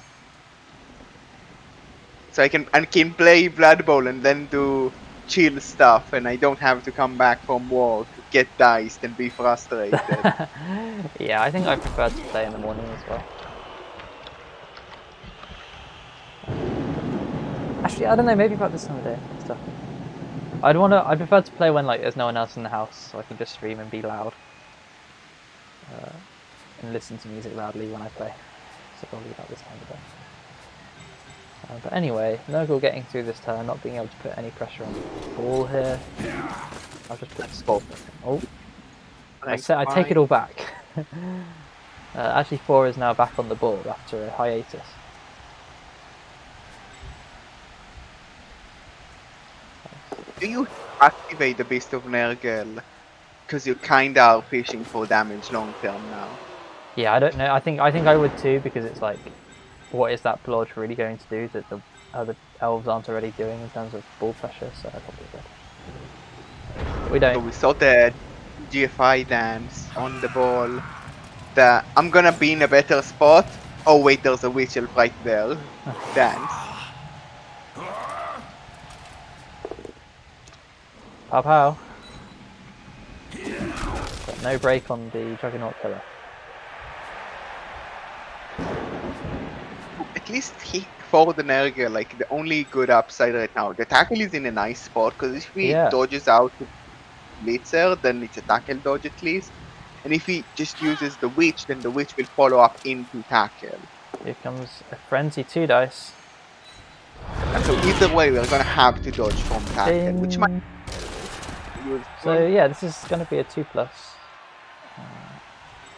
So I can play Blood Bowl and then do chill stuff, and I don't have to come back from work, get diced, and be frustrated. Yeah, I think I prefer to play in the morning as well. Actually, I don't know, maybe about this time of day and stuff. I'd prefer to play when there's no one else in the house, so I can just stream and be loud. And listen to music loudly when I play. So probably about this time of day. But anyway, Nurgle getting through this turn, not being able to put any pressure on the ball here. I'll just put Stop. Oh, I take it all back. Actually, 4 is now back on the board after a hiatus. Do you activate the Beast of Nurgle? Because you kinda are fishing for damage long term now. Yeah, I don't know. I think I would too, because it's like, what is that blodge really going to do that the other elves aren't already doing in terms of ball pressure? So I probably would. But we don't. So we saw the GFI dance on the ball. I'm gonna be in a better spot. Oh wait, there's a witch elf right there. Dance. Pow pow. But no break on the Juggernaut Killer. At least for the Nurgle, like the only good upside right now. The tackle is in a nice spot because if he dodges out to Blitzer, then it's a tackle dodge at least. And if he just uses the witch, then the witch will follow up into tackle. Here comes a frenzy 2 dice. And so either way, we're gonna have to dodge from tackle, Ding. which might. So yeah, this is going to be a 2+. 2+,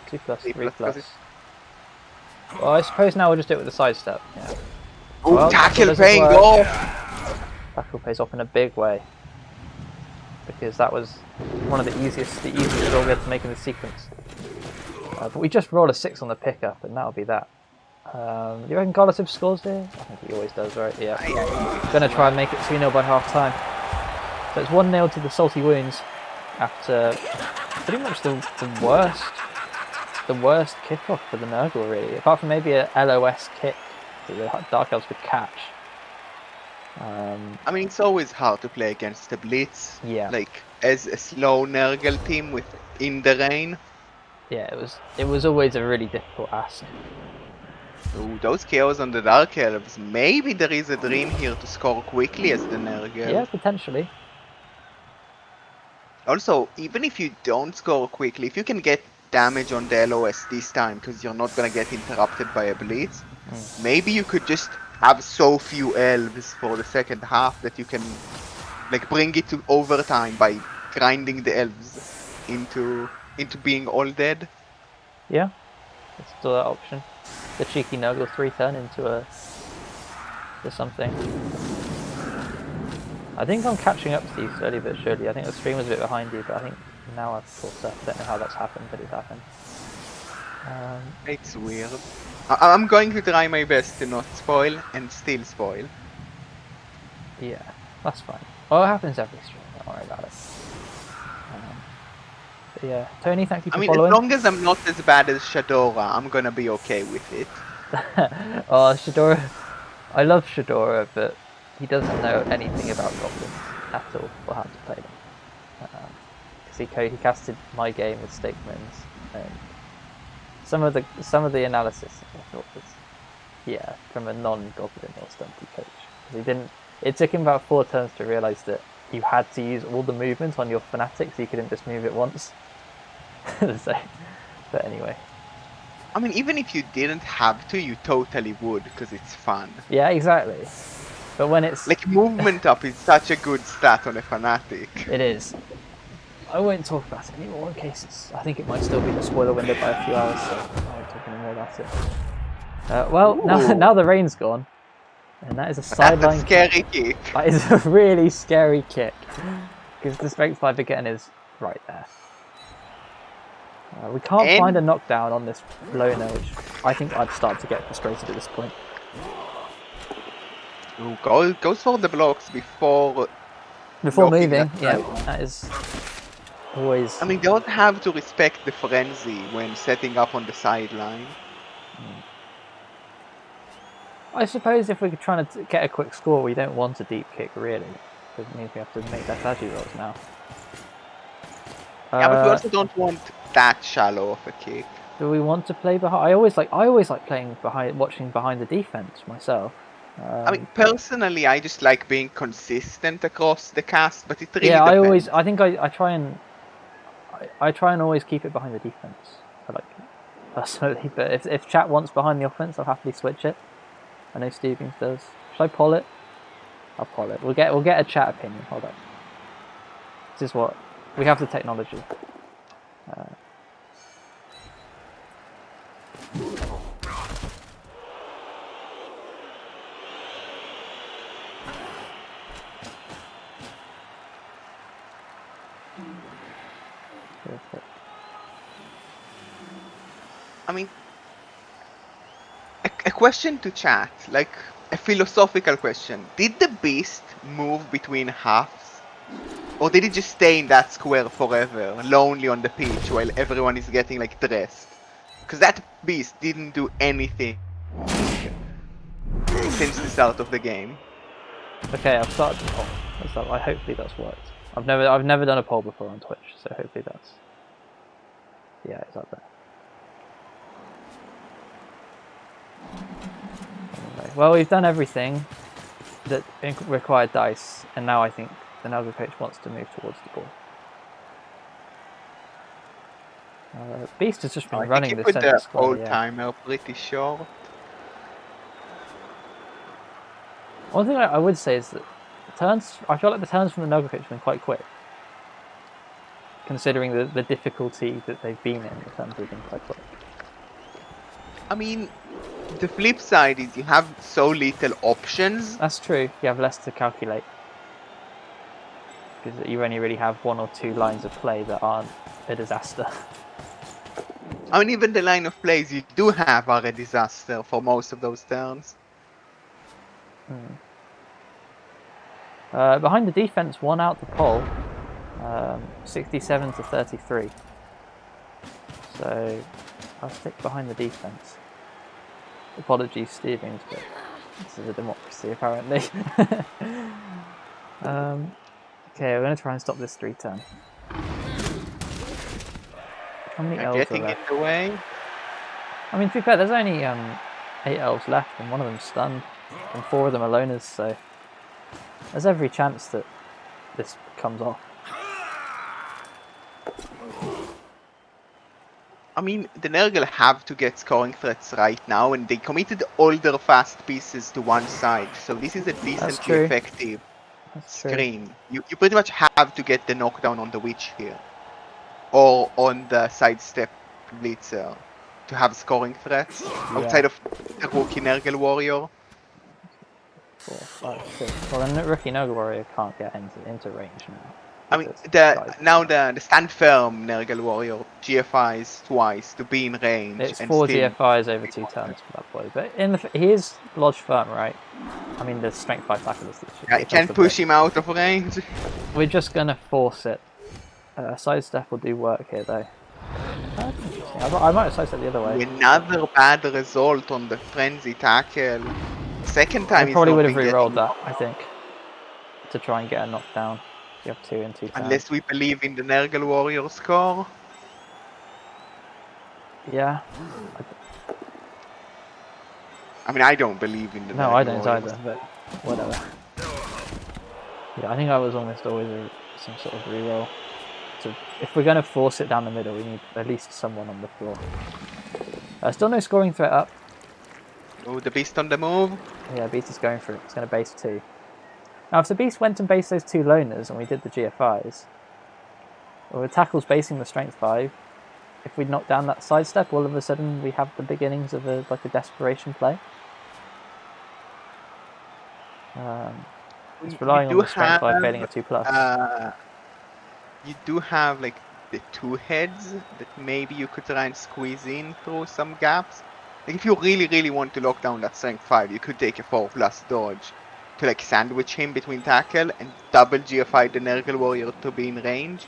3+. Well, I suppose now we'll just do it with the sidestep. Yeah. Oh, well, tackle paying off! Tackle pays off in a big way. Because that was one of the easiest roll we had to make in the sequence. But we just rolled a 6 on the pickup, and that'll be that. Do you reckon Karlsibz scores here? I think he always does, right? Yeah. Gonna try and make it 2-0 by half time. So it's 1-0 to the Salty Wounds after pretty much the worst kickoff for the Nurgle, really. Apart from maybe a LOS kick that the Dark Elves could catch. I mean, it's always hard to play against the Blitz. Yeah. Like, as a slow Nurgle team with in the rain. Yeah, it was always a really difficult ask. Ooh, those KOs on the Dark Elves. Maybe there is a dream here to score quickly as the Nurgle. Yeah, potentially. Also, even if you don't score quickly, if you can get damage on the LOS this time, because you're not gonna get interrupted by a Blitz, maybe you could just have so few elves for the second half that you can like bring it to overtime by grinding the elves into being all dead. Yeah, it's still that option. The cheeky Nurgle 3 turn into something. I think I'm catching up to you slowly but surely. I think the stream was a bit behind you, but I think now I've caught up. I don't know how that's happened, but it's happened. It's weird. I'm going to try my best to not spoil and still spoil. Yeah, that's fine. Well, it happens every stream, don't worry about it. But yeah, Tony, thank you for following. As long as I'm not as bad as Shadora, I'm gonna be okay with it. Oh, Shadora. I love Shadora, but he doesn't know anything about goblins at all, or how to play them. Because he casted my game with Stakemans, and some of the analysis I thought was, yeah, from a non-goblin or stunty coach. He didn't. It took him about 4 turns to realise that you had to use all the movement on your fanatic, so you couldn't just move it once. So, but anyway. I mean, even if you didn't have to, you totally would, because it's fun. Yeah, exactly. But when it's like movement up is such a good stat on a fanatic. It is. I won't talk about it anymore in case I think it might still be the spoiler window by a few hours, so I won't talk anymore about it. Well, now the rain's gone, and that is a sideline scary kick. That is a really scary kick, because the strength 5 again is right there. We can't find a knockdown on this low node. I think I'd start to get frustrated at this point. Ooh, goes for the blocks before moving. Yeah, that is always. I mean, don't have to respect the frenzy when setting up on the sideline. I suppose if we're trying to get a quick score, we don't want a deep kick really, because it means we have to make less agi rolls now. Yeah, but we also don't want that shallow of a kick. Do we want to play behind? I always like playing behind, watching behind the defense myself. I mean, personally, I just like being consistent across the cast, but it really depends. I I try and always keep it behind the defense. I like it personally, but if chat wants behind the offense, I'll happily switch it. I know Stevens does, Should I poll it? I'll poll it. We'll get a chat opinion. Hold up. This is what we have, the technology. I mean, a question to chat, like a philosophical question. Did the beast move between halves? Or did it just stay in that square forever, lonely on the pitch while everyone is getting like dressed? Because that beast didn't do anything since the start of the game. Okay, I've started the poll. Hopefully that's worked. I've never done a poll before on Twitch, so hopefully that's, yeah, it's up there. Anyway, well, we've done everything that required dice, and now I think the Nugget coach wants to move towards the ball. Beast has just been running the centre square. Old timer pretty short. One thing I would say is that I feel like the turns from the Nugget coach have been quite quick, considering the difficulty that they've been in. The turns have been quite quick. I mean, the flip side is you have so little options. That's true. You have less to calculate, because you only really have 1 or 2 lines of play that aren't a disaster. I mean, even the line of plays you do have are a disaster for most of those turns. Behind the defense, 1 out the poll, 67 to 33. So I'll stick behind the defense. Apologies, Stevens, but this is a democracy apparently. Okay, we're going to try and stop this 3-turn. How many elves Getting are in left? the way. I mean, to be fair, there's only 8 elves left, and 1 of them's stunned, and 4 of them are loners, so there's every chance that this comes off. I mean, the Nurgle have to get scoring threats right now, and they committed all their fast pieces to one side, so this is a decently effective screen. You pretty much have to get the knockdown on the Witch here, or on the sidestep Blitzer, to have scoring threats outside of the rookie Nurgle Warrior. 4, 5, 6. Well, the rookie Nurgle Warrior can't get into range now. I mean, the stand firm Nurgle Warrior GFIs twice to be in range. It's and 4 still GFIs over 2 turns for that boy, but he is lodge firm, right? I mean, the strength 5 tackle is. Yeah, you can't push him out of range. We're just gonna force it. Sidestep will do work here, though. That's interesting. I might have sidestepped the other way. Another bad result on the frenzy tackle. Second time I probably would have re-rolled that, I think, to try and get a knockdown. You have 2 in 2 turns. Unless we believe in the Nurgle Warrior score. Yeah. I mean, I don't believe in the Nurgle No, I don't Warriors. either, but whatever. Yeah, I think I was almost always some sort of re-roll. So if we're going to force it down the middle, we need at least someone on the floor. Still no scoring threat up. Oh, the Beast on the move. Yeah, Beast is going for it. It's going to base 2. Now, if the Beast went and based those 2 loners and we did the GFIs, or the tackle's basing the strength 5, if we knock down that sidestep, all of a sudden we have the beginnings of a desperation play. It's relying on the strength 5 failing a 2+. You do have like the 2 heads that maybe you could try and squeeze in through some gaps. Like if you really want to lock down that strength 5, you could take a 4+ dodge to like sandwich him between tackle and double GFI the Nurgle Warrior to be in range.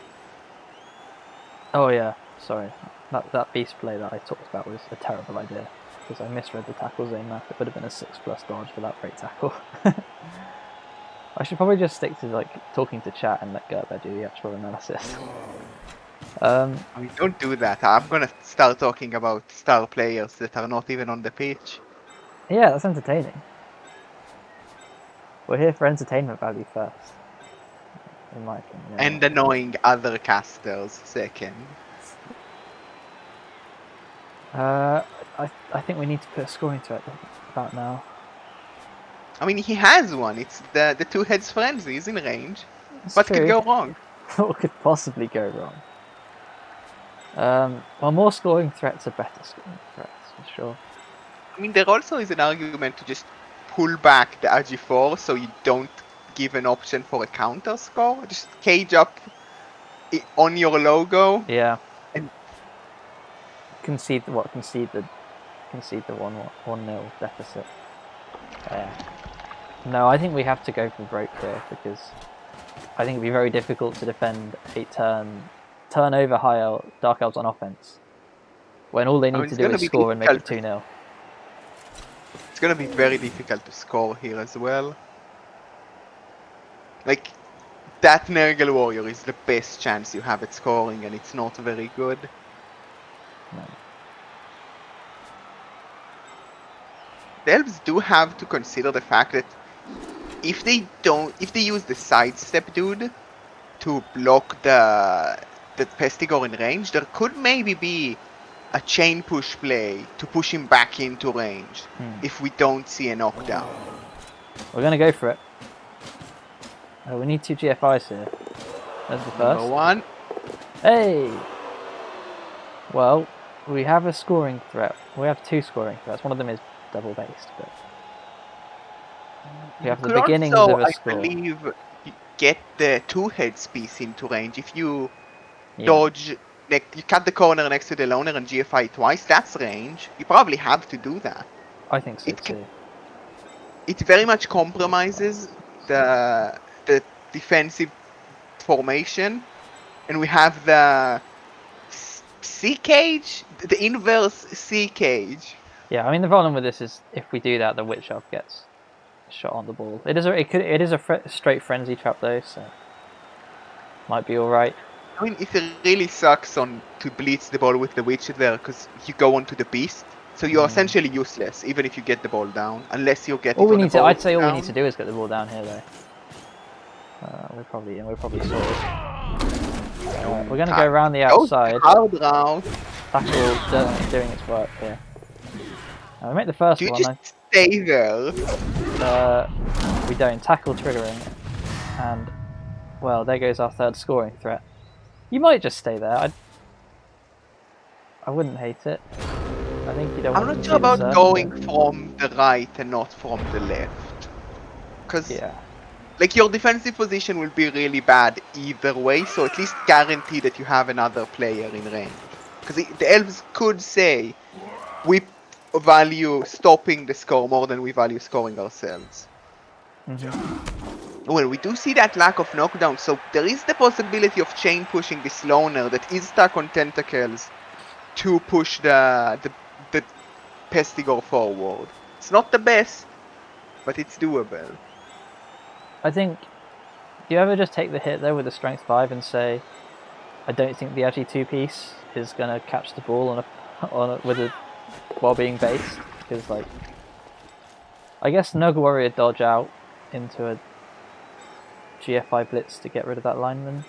Oh yeah, sorry. That beast play that I talked about was a terrible idea, because I misread the tackle zone map. It would have been a 6+ dodge for that break tackle. I should probably just stick to like talking to chat and let Gerber do the actual analysis. I mean, don't do that. I'm gonna start talking about star players that are not even on the pitch. Yeah, that's entertaining. We're here for entertainment value first, in my opinion. Yeah. And annoying other casters second. I think we need to put a scoring threat about now. I mean, he has one. It's the two heads frenzy. He's in range. It's What true. could go wrong? What could possibly go wrong? Well, more scoring threats are better scoring threats, for sure. I mean, there also is an argument to just pull back the RG4 so you don't give an option for a counter score. Just cage up on your logo. Yeah. And concede the 1-0 deficit. No, I think we have to go for broke here because I think it'd be very difficult to defend a turnover high Dark Elves on offense when all they need to do is score and make it 2-0. It's gonna be very difficult to score here as well. Like, that Nurgle Warrior is the best chance you have at scoring, and it's not very good. No. The Elves do have to consider the fact that if they use the sidestep dude to block the Pestigor in range, there could maybe be a chain push play to push him back into range if we don't see a knockdown. We're gonna go for it. We need 2 GFIs here. There's the first. Number 1. Hey! Well, we have a scoring threat. We have 2 scoring threats. One of them is double based, but we have the beginnings also, of a score. I believe you get the 2 heads piece into range if you dodge. Like, you cut the corner next to the loner and GFI twice. That's range. You probably have to do that. I think so too. It very much compromises the defensive formation, and we have the C cage, the inverse C cage. Yeah, I mean the problem with this is if we do that, the Witch Elf gets shot on the ball. It is a straight frenzy trap though, so might be all right. I mean, it really sucks to blitz the ball with the Witch there because you go onto the beast, so you're essentially useless even if you get the ball down, unless you get. I'd say all we need to do is get the ball down here though. We're probably sorted. We're going to go around the outside. Tackle doing its work here. We make the first one. Do you just stay there? We don't. Tackle triggering. And, well, there goes our third scoring threat. You might just stay there. I wouldn't hate it. I think you don't. I'm not sure about going from the right and not from the left. Because... yeah. Like, your defensive position will be really bad either way, so at least guarantee that you have another player in range. Because the Elves could say, we value stopping the score more than we value scoring ourselves. Well, we do see that lack of knockdown, so there is the possibility of chain pushing this loner that is stuck on tentacles to push the Pestigor forward. It's not the best, but it's doable. I think, do you ever just take the hit there with a strength 5 and say, I don't think the Agi 2 piece is going to catch the ball while being based? Because, like, I guess Nurgle Warrior dodge out into a GFI blitz to get rid of that lineman.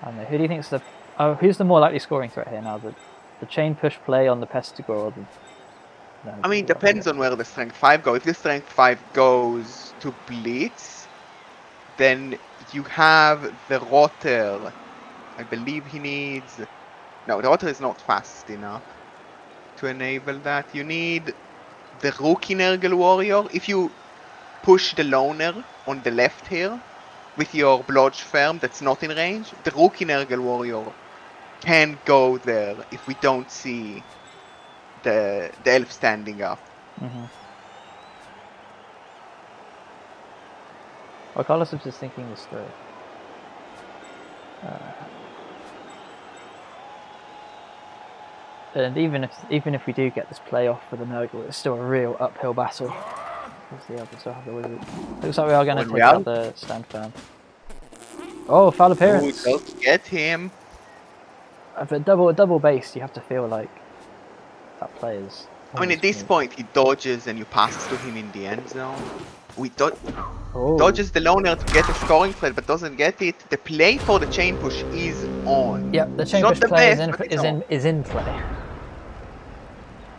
I don't know, who do you think's who's the more likely scoring threat here now? The chain push play on the Pestigor or the... No, I mean, it depends on where the strength 5 goes. If the strength 5 goes to blitz, then you have the Rotter. I believe he needs... No, the Rotter is not fast enough to enable that. You need the Rookie Nurgle Warrior. If you push the Loner on the left here with your Blodge Firm that's not in range, the Rookie Nurgle Warrior can go there if we don't see the elf standing up. Well, Karlsibz is thinking this through. And even if we do get this playoff for the Nurgle, it's still a real uphill battle. Looks like we are going to take out the stand firm. Oh, foul appearance! Ooh, don't get him. But double base, you have to feel like that player's... I mean, at this point, he dodges and you pass to him in the end zone. Dodges the loner to get a scoring threat, but doesn't get it. The play for the chain push is on. Yep, the chain push play is in play.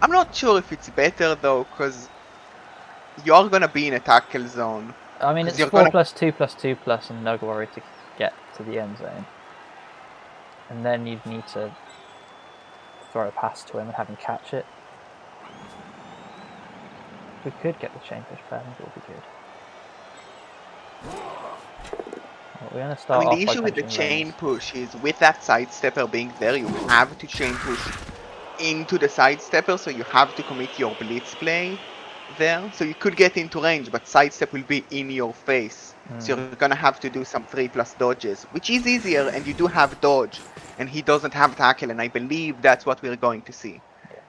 I'm not sure if it's better though, because you're gonna be in a tackle zone. I mean, it's you're 4 gonna... plus 2 plus 2 plus and Nugget Warrior to get to the end zone. And then you'd need to throw a pass to him and have him catch it. If we could get the chain push pair, I think it would be good. Well, we're going to start I mean, off the by issue with the punching chain lanes. push is with that sidestepper being there, you have to chain push into the sidestepper, so you have to commit your blitz play there. So you could get into range, but sidestep will be in your face. So you're gonna have to do some 3+ dodges, which is easier, and you do have dodge, and he doesn't have tackle, and I believe that's what we're going to see. Yeah.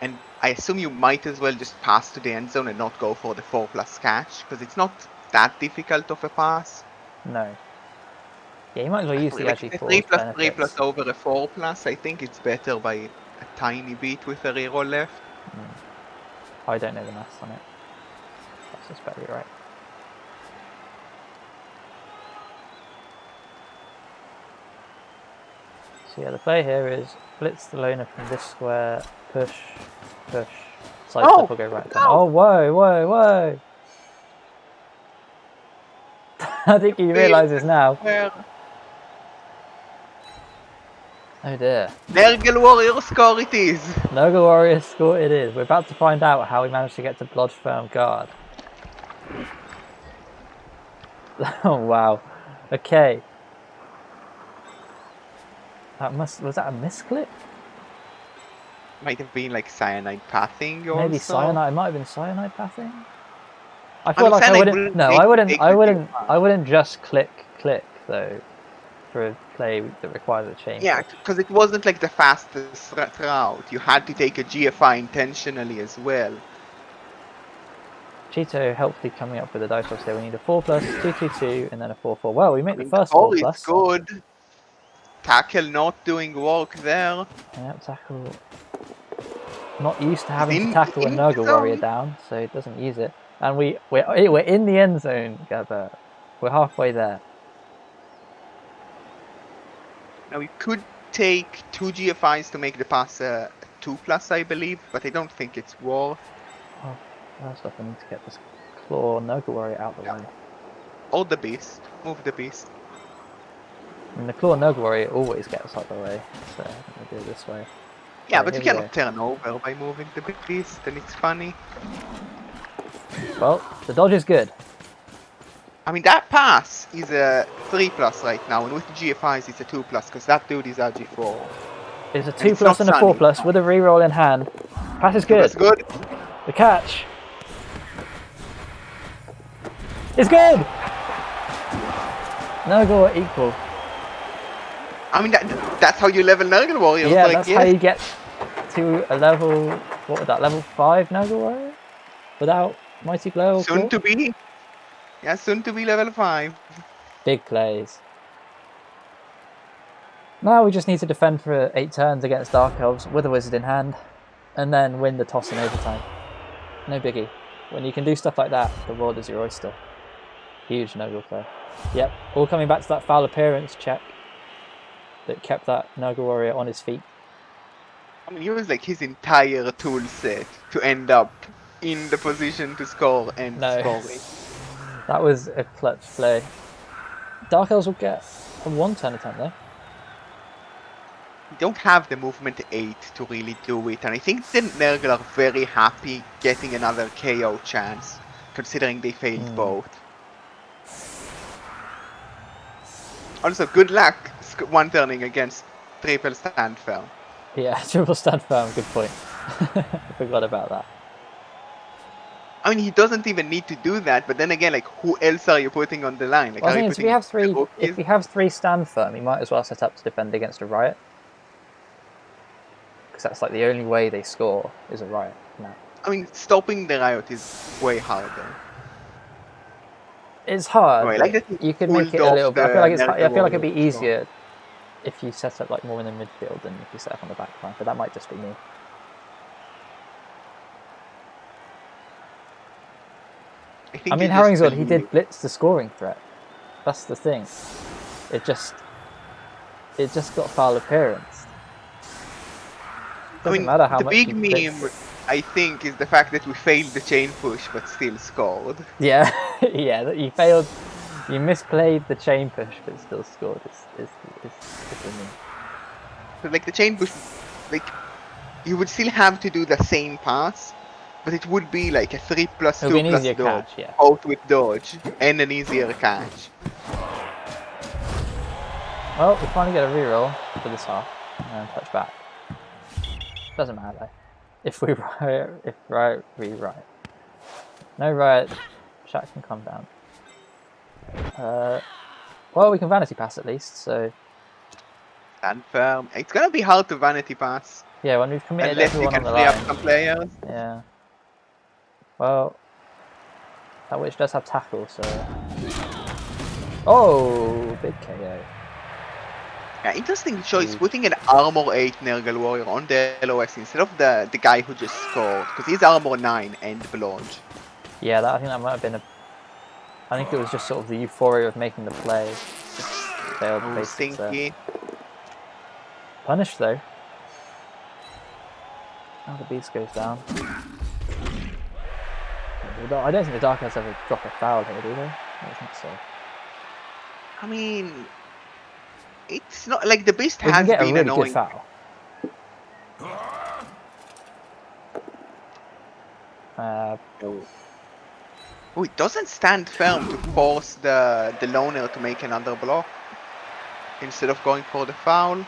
And I assume you might as well just pass to the end zone and not go for the 4+ catch, because it's not that difficult of a pass. No. Yeah, you might as well use the Like a 3+3+ benefits. over a 4+, I think it's better by a tiny bit with a reroll left. I don't know the maths on it. I suspect you're right. So yeah, the play here is blitz the loner from this square, push, push, sidestep will go right down. Oh, whoa, whoa, whoa! I think he realises now. Oh dear. REBBL Warrior score it is! Nugget Warrior score it is. We're about to find out how we managed to get to Blood Firm Guard. Oh wow. Okay. Was that a misclick? Might have been like cyanide pathing also. Maybe cyanide. It might have been cyanide pathing. I feel like I wouldn't. No, I wouldn't just click though for a play that requires a chain. Yeah, because it wasn't like the fastest route. You had to take a GFI intentionally as well. Cheeto helpfully coming up with a dice roll here. We need a 4+, 2-2-2, and then a 4-4. Well, we make the first 4+. It's good. Tackle not doing work there. Yep, tackle. Not used to having to tackle a Nugget Warrior down, so it doesn't use it. And we're in the end zone, Gabber. We're halfway there. Now we could take 2 GFIs to make the pass 2+, I believe, but I don't think it's worth. Oh, first off, I need to get this claw Nugget Warrior out the way. Or the beast. Move the beast. And the claw Nugget Warrior always gets out the way, so I'm gonna do it this way. Yeah, but you cannot turn over by moving the beast, and it's funny. Well, the dodge is good. I mean, that pass is a 3+ right now, and with the GFIs it's a 2+, because that dude is RG4. It's a 2+ and a 4+ with a reroll in hand. Pass is good. That's good. The catch is good. Nugget equal. I mean, that's how you level Nugget Warriors. Yeah, like, that's how you get to a level. What was that? Level 5 Nugget Warrior without Mighty Glow. Soon to be. Yeah, soon to be level 5. Big plays. Now we just need to defend for 8 turns against Dark Elves with a wizard in hand, and then win the toss in overtime. No biggie. When you can do stuff like that, the world is your oyster. Huge Nugget play. Yep, all coming back to that foul appearance check that kept that Nugget Warrior on his feet. I mean, he was like his entire tool set to end up in the position to score and scoring. That was a clutch play. Dark Elves will get a 1-turn attempt though. You don't have the movement 8 to really do it, and I think the Nurgle are very happy getting another KO chance, considering they failed both. Also, good luck 1-turning against triple stand firm. Yeah, triple stand firm, good point. I forgot about that. I mean, he doesn't even need to do that, but then again, like, who else are you putting on the line? Like, well, if we have 3 stand firm, you might as well set up to defend against a riot. Because that's like the only way they score is a riot now. I mean, stopping the riot is way harder. It's hard. Anyway, like you could make it a little bit. I feel like it'd be easier if you set up like more in the midfield than if you set up on the back line, but that might just be me. I mean, Harringswood, he did blitz the scoring threat. That's the thing. It just got foul appearance. Doesn't matter how much the big meme I think, is the fact that we failed the chain push but still scored. Yeah, yeah. That you failed. You misplayed the chain push, but still scored. Is the meme. So like the chain push, like you would still have to do the same pass, but it would be like a 3 plus It'll be 2 an plus easier dodge, catch, yeah. both with dodge and an easier catch. Well, we finally get a reroll for this half and touch back. Doesn't matter though. If we riot, we riot. No riot, Shaq can come down. Well, we can vanity pass at least, so Stand firm. It's gonna be hard to vanity pass. yeah, when we've committed Unless you everyone can on the free line. up some players. Yeah. Well, that witch does have tackle, so. Oh, big KO. Yeah, interesting choice putting an armor 8 Nergal warrior on the LOS instead of the guy who just scored, because he's armor 9 and blodge. Yeah, I think that might have been I think it was just sort of the euphoria of making the play. Just failed the basics there. Punished though. Now the beast goes down. I don't think the Dark Elves ever drop a foul here, do they? I don't think so. I mean, it's not like the beast We has can get been a really annoying. good foul. Oh, it doesn't stand firm to force the loner to make another block instead of going for the foul.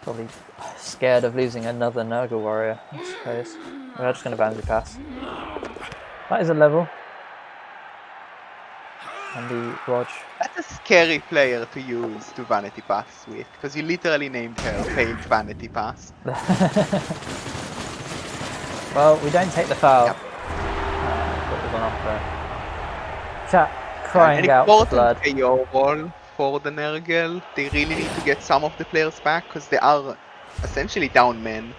Probably scared of losing another Nurgle warrior, I suppose. We're just going to boundary pass. That is a level. And the Rog. That's a scary player to use to vanity pass with, because you literally named her failed vanity pass. Well, we don't take the foul. Yep. What was on offer? Chat crying out for blood. An important KO roll for the Nergal. They really need to get some of the players back because they are essentially down men.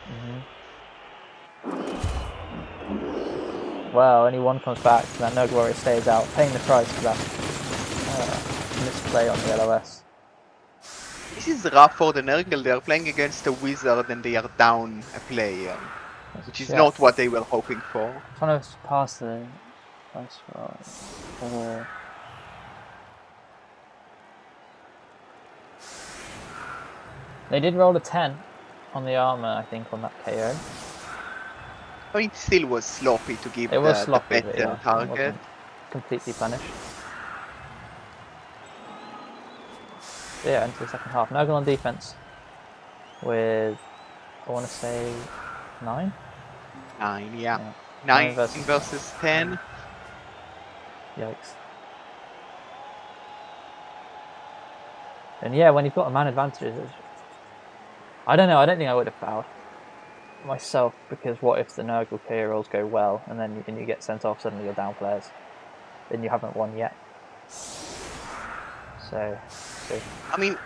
Well, only one comes back, so that Nurgle warrior stays out, paying the price for that misplay on the LOS. This is rough for the Nergal. They are playing against a wizard and they are down a player. Which is not what they were hoping for. Trying to pass the nice They did roll a 10 on the armor, I think, on that KO. I mean, it still was sloppy to give the better target. Completely punished. Yeah, into the second half. Nurgle on defense with, I want to say, 9? 9, yeah. 9 versus 10. Yikes. And yeah, when you've got a man advantage, I don't know, I don't think I would have fouled myself, because what if the Nurgle KO rolls go well and then you get sent off, suddenly you're down players. Then you haven't won yet. So I mean,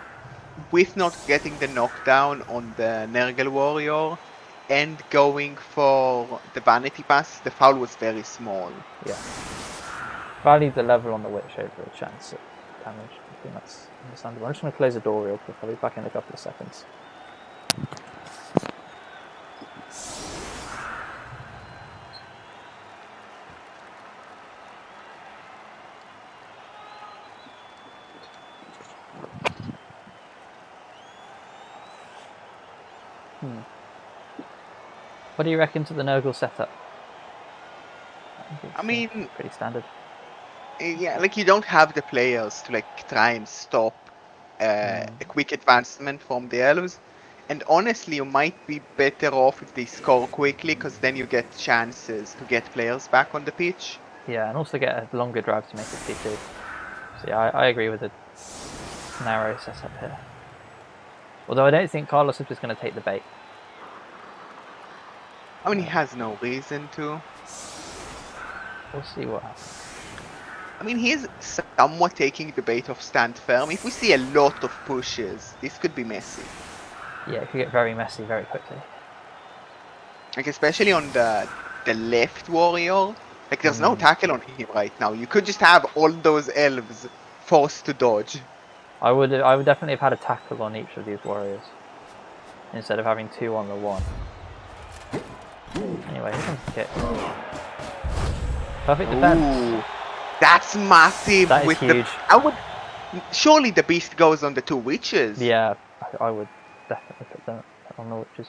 with not getting the knockdown on the Nergal warrior and going for the vanity pass, the foul was very small. Yeah. Value the level on the witch over a chance at damage. I think that's understandable. I'm just going to close the door real quick. I'll be back in a couple of seconds. What do you reckon to the Nurgle setup? I mean, pretty standard. Yeah, like you don't have the players to like try and stop a quick advancement from the elves, and honestly, you might be better off if they score quickly, because then you get chances to get players back on the pitch. Yeah, and also get a longer drive to make it T2. So yeah, I agree with the narrow setup here. Although I don't think Karlsibz is going to take the bait. I mean, he has no reason to. We'll see what happens. I mean, he's somewhat taking the bait of stand firm. If we see a lot of pushes, this could be messy. Yeah, it could get very messy very quickly. Like, especially on the left warrior. Like, there's no tackle on him right now. You could just have all those elves forced to dodge. I would definitely have had a tackle on each of these warriors instead of having 2 on the 1. Anyway, here comes the kick. Perfect defense. Ooh, that's massive. That is huge. Surely the beast goes on the 2 witches. Yeah, I would definitely put them on the witches.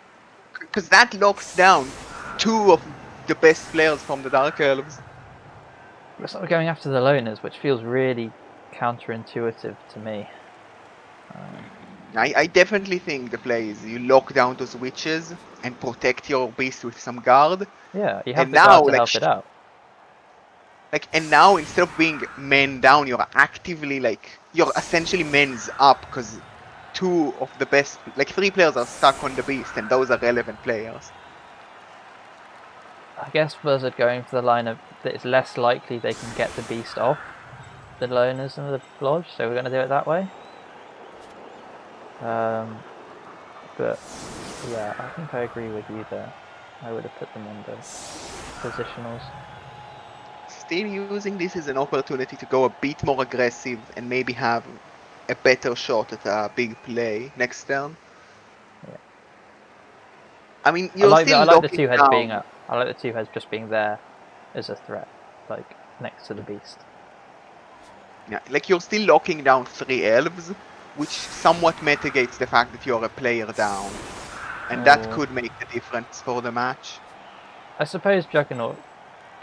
Because that locks down 2 of the best players from the Dark Elves. We're sort of going after the loners, which feels really counterintuitive to me. I definitely think the play is you lock down those witches and protect your beast with some guard. Yeah, you have And the guard now, to help it out. And now instead of being men down, you're actively you're essentially men's up because 2 of the best, 3 players are stuck on the beast, and those are relevant players. I guess Buzzard going for the line of that it's less likely they can get the beast off the loners and the lodge, so we're going to do it that way. But yeah, I think I agree with you there. I would have put them on the positionals. Still using this as an opportunity to go a bit more aggressive and maybe have a better shot at a big play next turn. Yeah. I mean, I like the 2 heads down. being up. I like the 2 heads just being there as a threat, next to the beast. Yeah, you're still locking down 3 elves, which somewhat mitigates the fact that you're a player down. And that could make the difference for the match. I suppose Juggernaut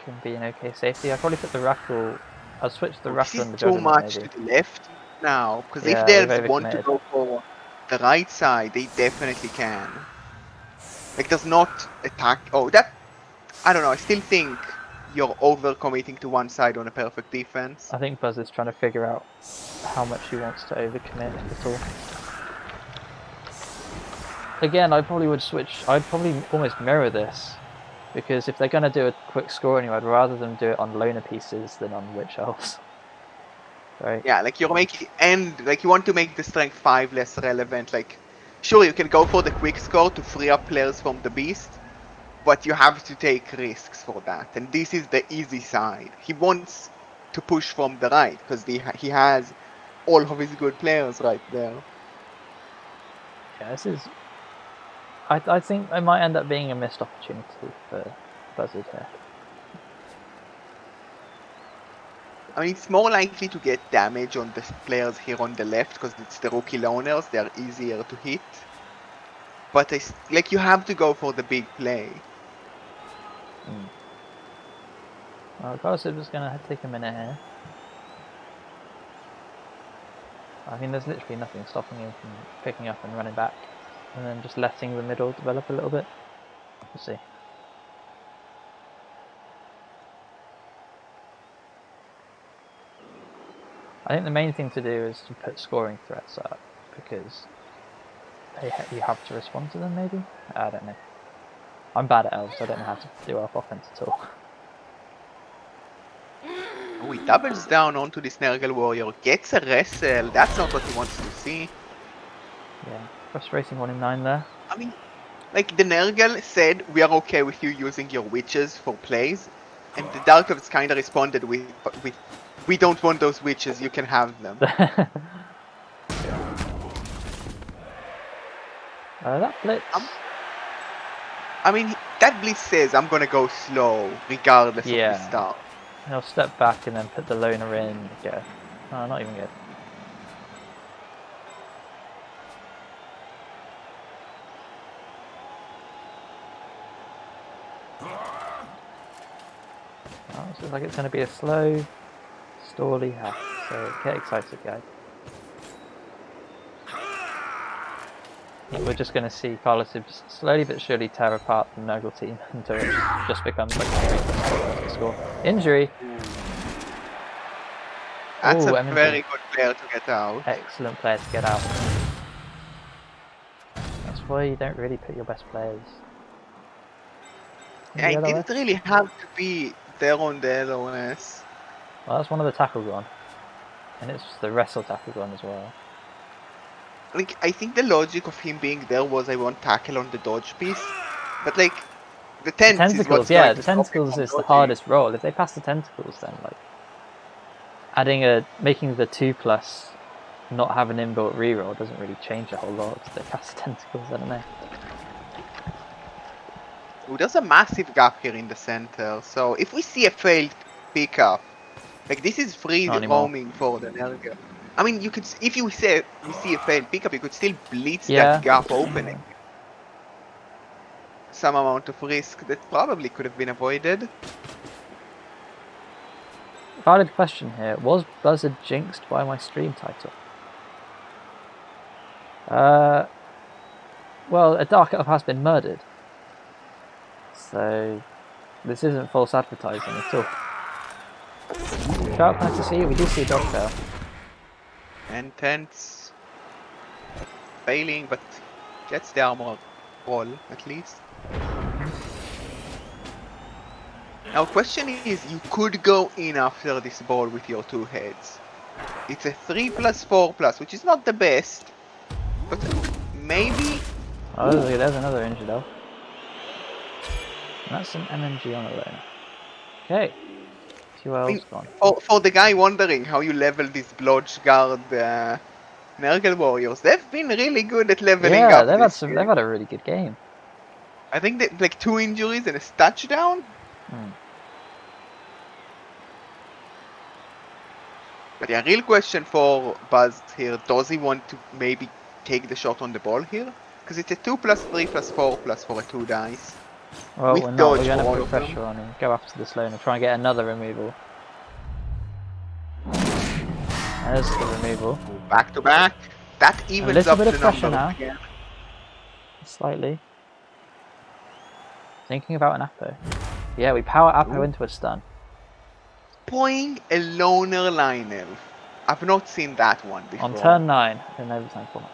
can be an okay safety. I'd probably put the Rackle. I'll switch the Rackle and the Juggernaut. This is too much maybe. to the left now, because Yeah, if the elves want to go for the right side, they definitely can. There's not attack. Oh, that. I don't know. I still think you're overcommitting to one side on a perfect defense. I think Buzz is trying to figure out how much he wants to overcommit at all. Again, I probably would switch. I'd probably almost mirror this, because if they're going to do a quick scoring, I'd rather them do it on loner pieces than on witch elves. Right? Yeah, you're making you want to make the strength 5 less relevant. Sure, you can go for the quick score to free up players from the beast, but you have to take risks for that. And this is the easy side. He wants to push from the right because he has all of his good players right there. Yeah, this is. I think it might end up being a missed opportunity for Buzzard here. I mean, it's more likely to get damage on the players here on the left because it's the rookie loners. They are easier to hit. But you have to go for the big play. Well, Karlsibz is going to take a minute here. I mean, there's literally nothing stopping him from picking up and running back, and then just letting the middle develop a little bit. We'll see. I think the main thing to do is to put scoring threats up, because you have to respond to them, maybe? I don't know. I'm bad at elves, so I don't know how to do elf offense at all. Oh, he doubles down onto this Nergal warrior, gets a wrestle. That's not what he wants to see. Yeah, frustrating 1 in 9 there. I mean, the Nergal said, we are okay with you using your witches for plays, and the Dark Elves kind of responded with, we don't want those witches, you can have them. That blitz. I mean, that blitz says I'm gonna go slow, regardless of the start. He'll step back and then put the loner in. Yeah. Oh, not even good. Oh, this looks like it's going to be a slow, stally hack. So get excited, guys. I think we're just going to see Karlsibz slowly but surely tear apart the Nurgle team until it just becomes like a score. Injury! That's a very good player to get out. Excellent player to get out. That's why you don't really put your best players. Yeah, it didn't really have to be there on the LOS. Well, that's one of the tackles on. And it's the wrestle tackle on as well. I think the logic of him being there was I want tackle on the dodge piece. But the tentacles, yeah, the tentacles is the hardest role. If they pass the tentacles, then making the 2+ not have an inbuilt reroll doesn't really change a whole lot. They cast tentacles, I don't know. Ooh, there's a massive gap here in the center, so if we see a failed pickup, like this is free Not anymore. roaming for the Nergal. I mean, you could, if you say we see a failed pickup, you could still blitz Yeah. that gap opening. Some amount of risk that probably could have been avoided. Valid question here. Was Buzzard jinxed by my stream title? Well, a Dark Elf has been murdered. So, this isn't false advertising at all. Sharp, nice to see you. We do see a dog tail. And Tents failing, but gets the armor roll at least. Now, question is, you could go in after this ball with your 2 heads. It's a 3+4+, which is not the best, but maybe. Oh, there's another injured elf. And that's an MMG on alone. Okay. 2 elves gone. For the guy wondering how you level these Blodge Guard Nurgle warriors, they've been really good at leveling up. Yeah, they've had a really good game. I think they like 2 injuries and a touchdown. But yeah, real question for Buzz here: does he want to maybe take the shot on the ball here? Because it's a 2+3+4+ for a 2 dice. Well, with we're not. dodge We're going to for all put of them. pressure on him. Go after the slow and try and get another removal. There's the removal. Back to back. That evens up the numbers again. Slightly. Thinking about an Apo. Yeah, we power Apo into a stun. Deploying a loner line elf. I've not seen that one before. On turn 9, an overtime format.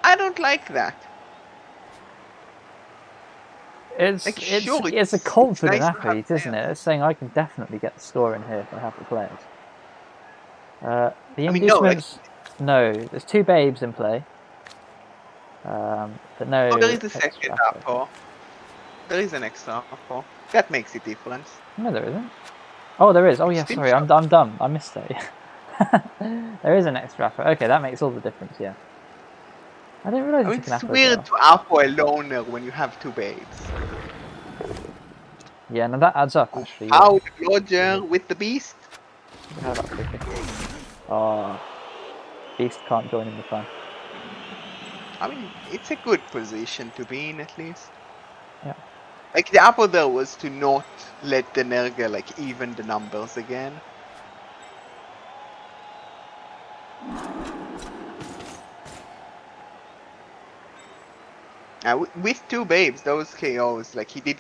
I don't like that. It's a confident athlete, isn't it? It's saying I can definitely get the score in here if I have the players. The inducements, no, there's 2 babes in play. But no. Oh, there is a second Apo. There is an extra Apo. That makes a difference. No, there isn't. Oh, there is. Oh, yeah, sorry, I'm dumb. I missed it. There is an extra Apo. Okay, that makes all the difference, yeah. I didn't realise it's weird to Apo a loner when you have 2 babes. Yeah, no, that adds up, actually. How the Blodger with the Beast? Oh, Beast can't join in the fun. I mean, it's a good position to be in, at least. Yeah. Like, the Apo there was to not let the Nerga, like, even the numbers again. With 2 babes, those KOs, like the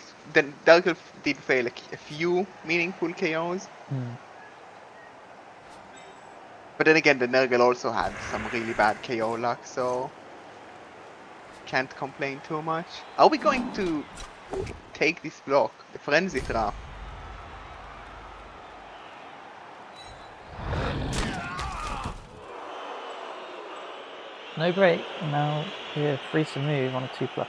Dark Elf did fail like a few meaningful KOs. But then again, the Nurgle also had some really bad KO luck, so can't complain too much. Are we going to take this block, the Frenzy Trap? No break, now we're free to move on a 2+.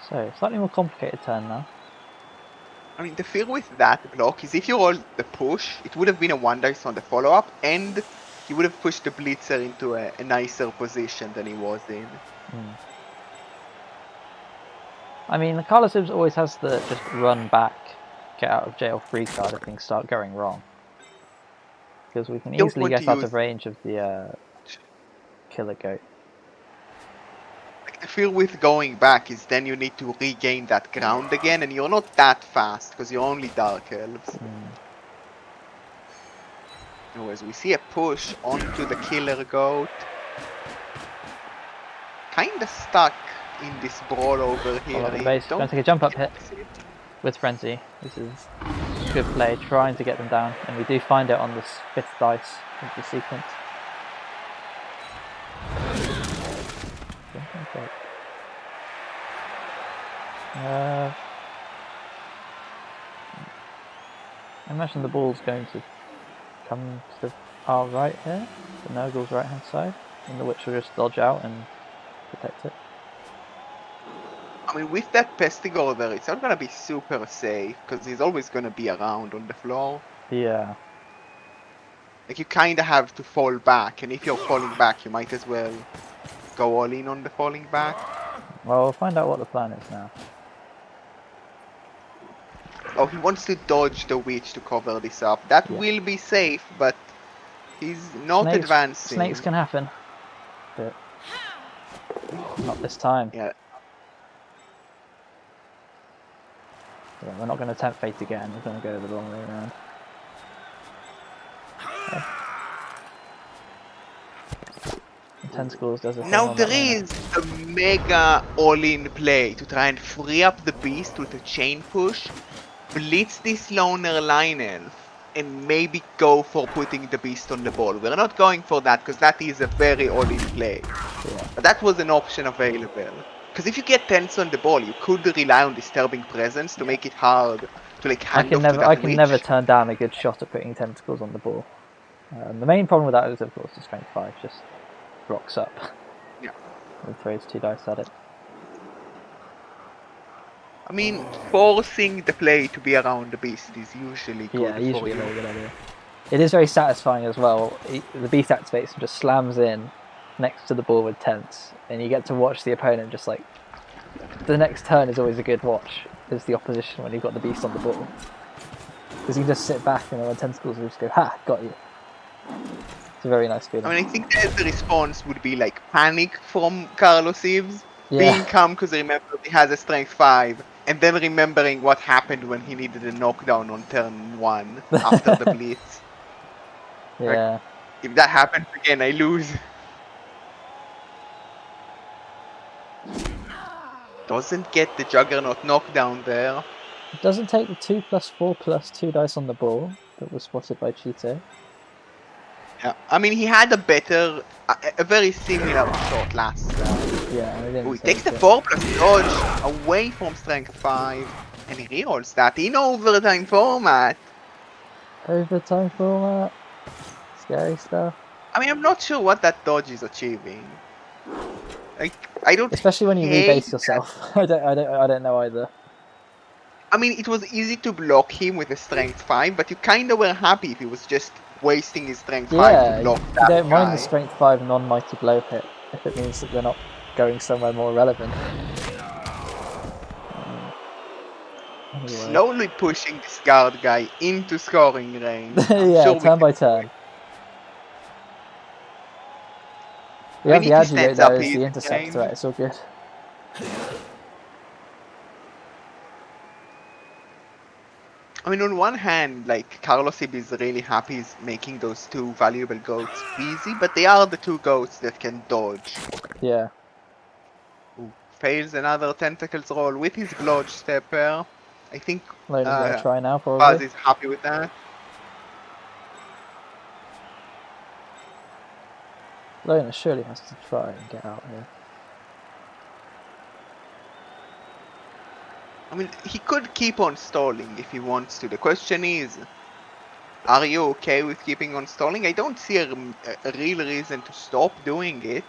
So, slightly more complicated turn now. I mean, the fear with that block is if you roll the push, it would have been a 1 dice on the follow-up, and he would have pushed the Blitzer into a nicer position than he was in. I mean, the Karlsibz always has the just run back, get out of jail free card if things start going wrong. Because we can easily get out of range of the killer goat. The fear with going back is then you need to regain that ground again, and you're not that fast because you're only Dark Elves. Anyways, we see a push onto the killer goat. Kinda stuck in this brawl over here. Don't take a jump up hit with Frenzy. This is good play, trying to get them down, and we do find it on this 5th dice of the sequence. I imagine the ball's going to come to our right here, the Nurgle's right hand side, and the Witch will just dodge out and protect it. I mean, with that Pestigore there, it's not gonna be super safe because he's always gonna be around on the floor. Yeah. Like you kind of have to fall back, and if you're falling back, you might as well go all in on the falling back. Well, we'll find out what the plan is now. Oh, he wants to dodge the witch to cover this up. That Yeah. will be safe, but he's not advancing. Snakes can happen, but not this time. Yeah. Yeah, we're not going to tempt fate again. We're going to go the long way around. Okay. Tentacles does a thing Now on there that laner. is a mega all-in play to try and free up the beast with a chain push, blitz this loner line elf, and maybe go for putting the beast on the ball. We're not going for that because that is a very all-in play. Yeah. But that was an option available. Because if you get tents on the ball, you could rely on disturbing presence to make it hard to like hand off to that I can witch. never turn down a good shot at putting tentacles on the ball. The main problem with that is, of course, the strength 5 just rocks up. Yeah. And throws 2 dice at it. I mean, forcing the play to be around the beast is usually good Yeah, for usually a you. very good idea. It is very satisfying as well. The beast activates and just slams in next to the ball with tents, and you get to watch the opponent just like... The next turn is always a good watch, is the opposition when you've got the beast on the ball. Because you can just sit back and then the tentacles will just go, ha, got you. It's a very nice feeling. I mean, I think that the response would be like panic from Karlsibz, Yeah. being calm because remember he has a strength 5, and then remembering what happened when he needed a knockdown on turn 1 after the blitz. Yeah. Like, if that happens again, I lose. Doesn't get the Juggernaut knockdown there. It doesn't take the 2+4+2 dice on the ball that was spotted by Cheeto. Yeah, I mean he had a better, a very similar shot last time. Yeah, I didn't Oh, he say takes the it. 4+ dodge away from strength 5, and he rerolls that in overtime format. Overtime format. Scary stuff. I mean, I'm not sure what that dodge is achieving. Like, I don't. Especially when you hate rebase yourself. I don't know either. I mean, it was easy to block him with a strength 5, but you kind of were happy if he was just wasting his strength 5 to block You that don't mind the guy. strength 5 non-mighty blow hit if it means that they're not going somewhere more relevant. Anyway. Slowly pushing this guard guy into scoring range. Yeah, turn by turn. We have the Agilate there as the intercept threat, it's all good. I mean, on one hand, like, Karlsibz is really happy he's making those 2 valuable goats easy, but they are the 2 goats that can dodge. Yeah. Ooh, fails another tentacles roll with his blodge stepper. I think Lona's gonna try now, Buzz probably. is happy with that. Lona surely has to try and get out here. I mean, he could keep on stalling if he wants to. The question is, are you okay with keeping on stalling? I don't see a real reason to stop doing it.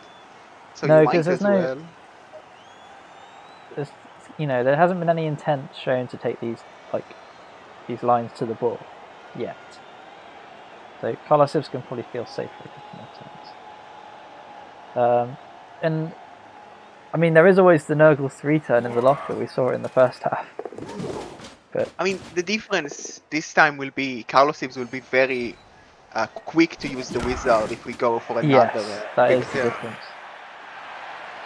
So No, you might because as well. There's, you know, there hasn't been any intent shown to take these lines to the ball yet. So Karlsibz can probably feel safe for a couple more turns. And I mean, there is always the Nurgle 3 turn in the locker. We saw it in the first half. But I mean, the difference this time will be Karlsibz will be very quick to use the wizard if we go for another. yes, that is the difference.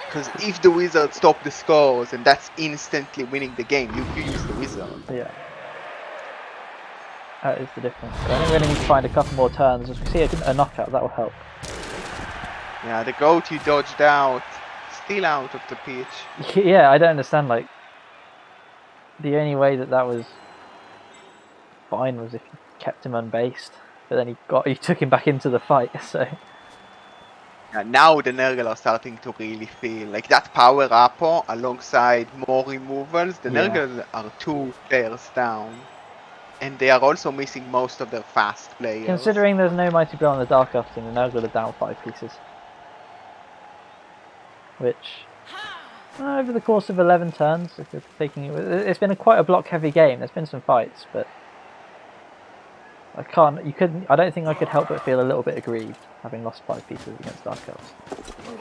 Because if the wizard stop the scores and that's instantly winning the game, you use the wizard. Yeah. That is the difference. But I think we're going to need to find a couple more turns. If we see a knockout, that will help. Yeah, the goat you dodged out, still out of the pitch. Yeah, I don't understand, like, the only way that was fine was if you kept him unbased, but then you took him back into the fight, so... Yeah, now the Nurgle are starting to really feel like that power up alongside more removals. The Nurgle are 2 players down, and they are also missing most of their fast players. Considering there's no Mighty Blow on the Dark Elf team, the Nurgle are down 5 pieces. Which Over the course of 11 turns, if you're taking it, it's been quite a block-heavy game. There's been some fights, but I can't. You couldn't. I don't think I could help but feel a little bit aggrieved having lost 5 pieces against Dark Elves.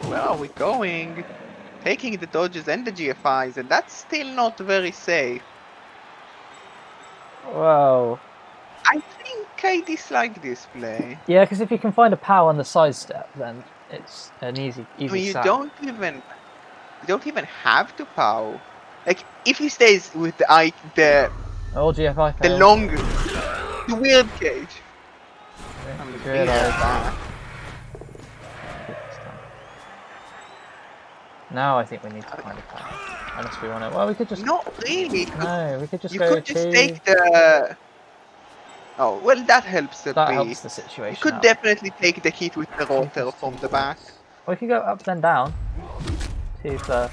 Where are we going? Taking the dodges and the GFIs, and that's still not very safe. Wow. I think I dislike this play. Yeah, because if you can find a POW on the sidestep, then it's an easy I mean, you sack. don't even have to POW. Like, if he stays with the GFI the fails. long, the weird cage. Now I think we need to find a POW. Unless we want to. Well, we could just. Not really. No, we could just you go could just take the. Oh well, that helps a bit. That helps the situation. You could out. definitely take the hit with the rotor from the back. Or we could go up then down. 2 plus.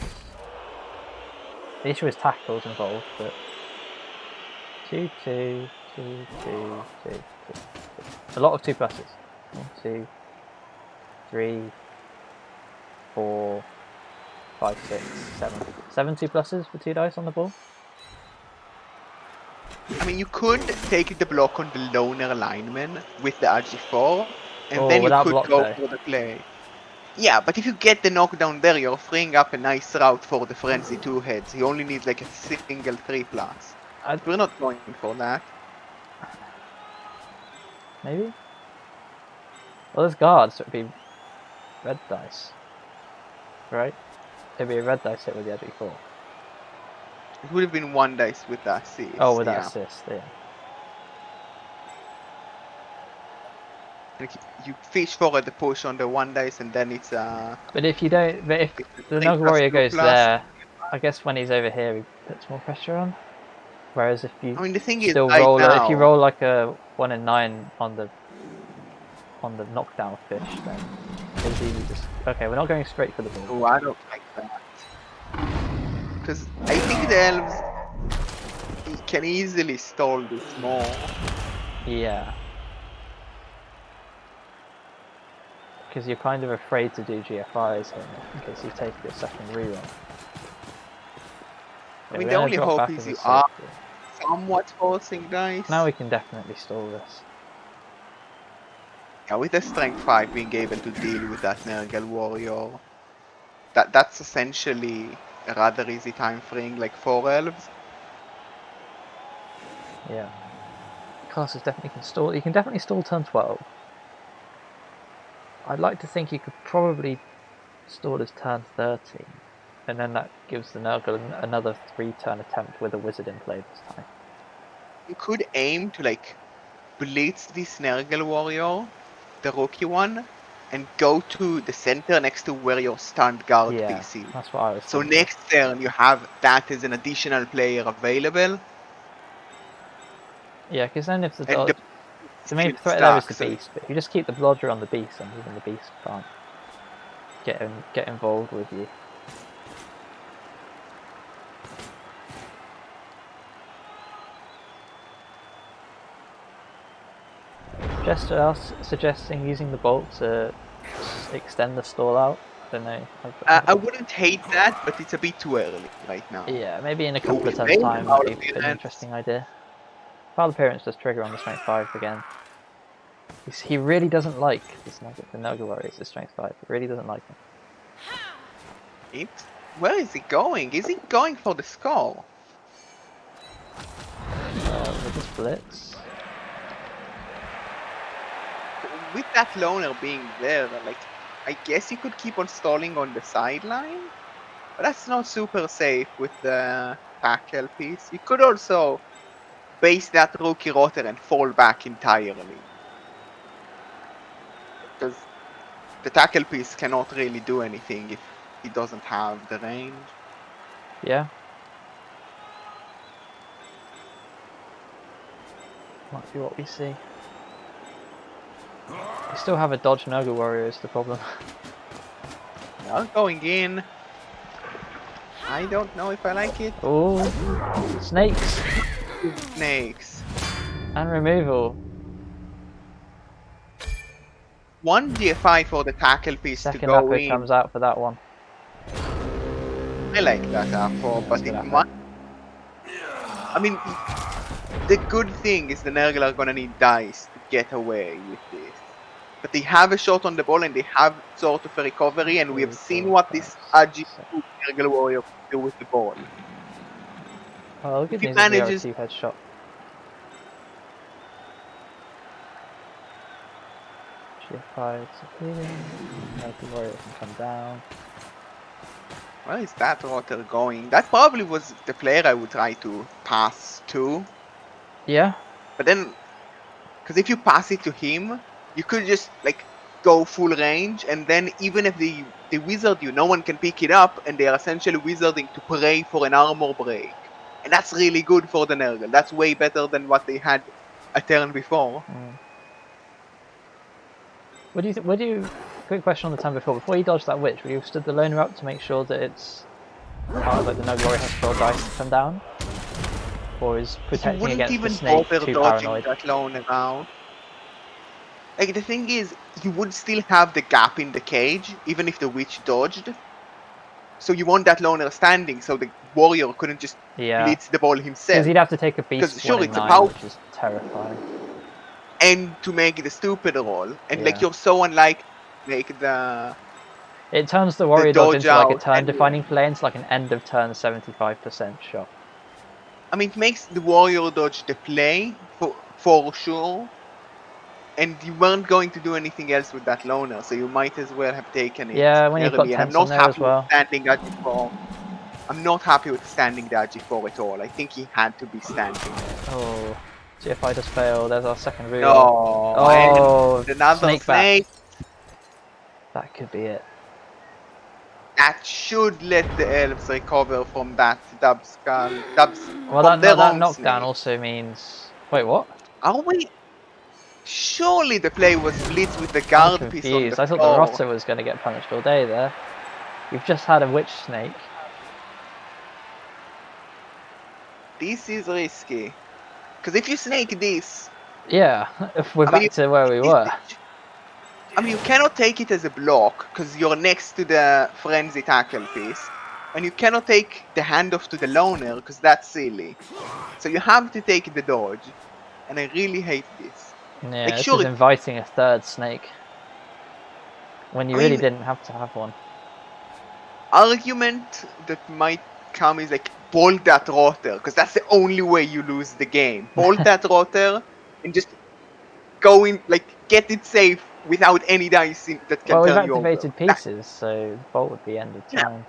The issue is tackles involved, but 2, 2, 2, 2, 2, 2. A lot of 2 pluses. 1, 2, 3, 4, 5, 6, 7. 7 2 pluses for 2 dice on the ball. I mean, you could take the block on the loner lineman with the RG4, and then you could go for the play. Yeah, but if you get the knockdown there, you're freeing up a nice route for the Frenzy 2 heads. He only needs like a single 3 plus. We're not going for that. Maybe? Well, there's guards, so it'd be red dice. Right? It'd be a red dice hit with the RG4. It would have been 1 dice with that assist. Oh, with that assist, yeah. Like you fish forward the push on the 1 dice, and then it's But if you don't, but if the Nug Warrior goes there, I guess when he's over here, he puts more pressure on. Whereas if you the thing still is, roll, now, if you roll like a 1 in 9 on the knockdown fish, then it's easy. Just okay. We're not going straight for the ball. Oh, I don't like that. Because I think the elves can easily stall this more. Yeah. Because you're kind of afraid to do GFIs here in case you take your second reroll. I mean, the only hope is you are somewhat forcing dice. Now we can definitely stall this. Yeah, with the strength 5 being able to deal with that Nurgle Warrior, that's essentially a rather easy time freeing, like 4 elves. Yeah. Karlsibz definitely can stall. You can definitely stall turn 12. I'd like to think you could probably stall his turn 13, and then that gives the Nurgle another 3-turn attempt with a wizard in play this time. You could aim to like blitz this Nurgle Warrior, the rookie one, and go to the center next to where your stunned guard piece is. That's what I was thinking. Next turn you have that as an additional player available. Yeah, because then if the main threat there is the beast, but if you just keep the blodger on the beast, and even the beast can't get involved with you. Suggesting using the bolt to extend the stall out. I don't know. I wouldn't hate that, but it's a bit too early right now. Yeah, maybe in a couple of turns' time would be an interesting idea. Foul appearance does trigger on the strength 5 again. He really doesn't like the Nurgle Warriors, the strength 5. He really doesn't like them. Where is he going? Is he going for the skull? With the splits. With that loner being there, like, I guess you could keep on stalling on the sideline, but that's not super safe with the tackle piece. You could also base that rookie rotor and fall back entirely, because the tackle piece cannot really do anything if he doesn't have the range. Yeah. Might be what we see. We still have a dodge Nurgle Warrior is the problem. Now going in. I don't know if I like it. Oh, snakes. Snakes. And removal. 1 GFI for the tackle piece Second to go upper in. comes out for that one. I like that R4, Yeah, but good it effort. might. I mean, the good thing is the Nurgle are gonna need dice to get away with this. But they have a shot on the ball and they have sort of a recovery, and we have 3, seen 4, what 5, this 6, 7. RG2 Nurgle Warrior can do with the ball. Well, the If good he news is we have a manages, 2-headshot. GF5 succeeding. The warrior can come down. where is that rotor going? That probably was the player I would try to pass to. Yeah. But then, because if you pass it to him, you could just like go full range, and then even if they wizard you, no one can pick it up, and they are essentially wizarding to pray for an armor break, and that's really good for the Nurgle. That's way better than what they had a turn before. Mm. What do you think? Would you? Quick question on the turn before. Before you dodged that witch, would you have stood the loner up to make sure that it's part of like the Noble Warrior has to roll dice to come down, or is You protecting wouldn't against the even snake bother too dodging paranoid? that lone around. Like the thing is, you would still have the gap in the cage, even if the witch dodged. So you want that loner standing, so the warrior couldn't just Yeah, blitz the ball because himself. you'd have to take a beast Because 1 sure, in it's a 9, power which is terrifying. and to make the stupid roll, and like Yeah. you're so unlike make the It turns the warrior dodge dodge into like a out, turn and defining play, into like an end of turn 75% shot. I mean it makes the warrior dodge the play for sure. And you weren't going to do anything else with that loner, so you might as well have taken it Yeah, when you've got early. And I'm tense on not there as happy with well. standing that G4. I'm not happy with standing that G4 at all. I think he had to be standing it. Oh, GFI does fail. There's our second reroll. No, Oh, and another snake back. snake. That could be it. That should let the elves recover from that Well, from their that own knockdown snake. also means. Wait, what? Are we? Surely the play was blitz with the I'm guard piece on the confused. I thought the floor. Rotter was going to get punished all day there. We've just had a witch snake. This is risky. Because if you snake this, Yeah, if we're I mean, back to where we this, were. I mean, you cannot take it as a block because you're next to the frenzy tackle piece, and you cannot take the handoff to the loner because that's silly. So you have to take the dodge, and I really hate this. Yeah, Like, this is sure, inviting a third snake when you I really mean, didn't have to have one. argument that might come is like bolt that rotor because that's the only way you lose the game. Bolt that rotor and just go in, like, get it safe without any dice that can Well, we've turn you over. activated pieces, so Bolt would be end of Yeah, turn.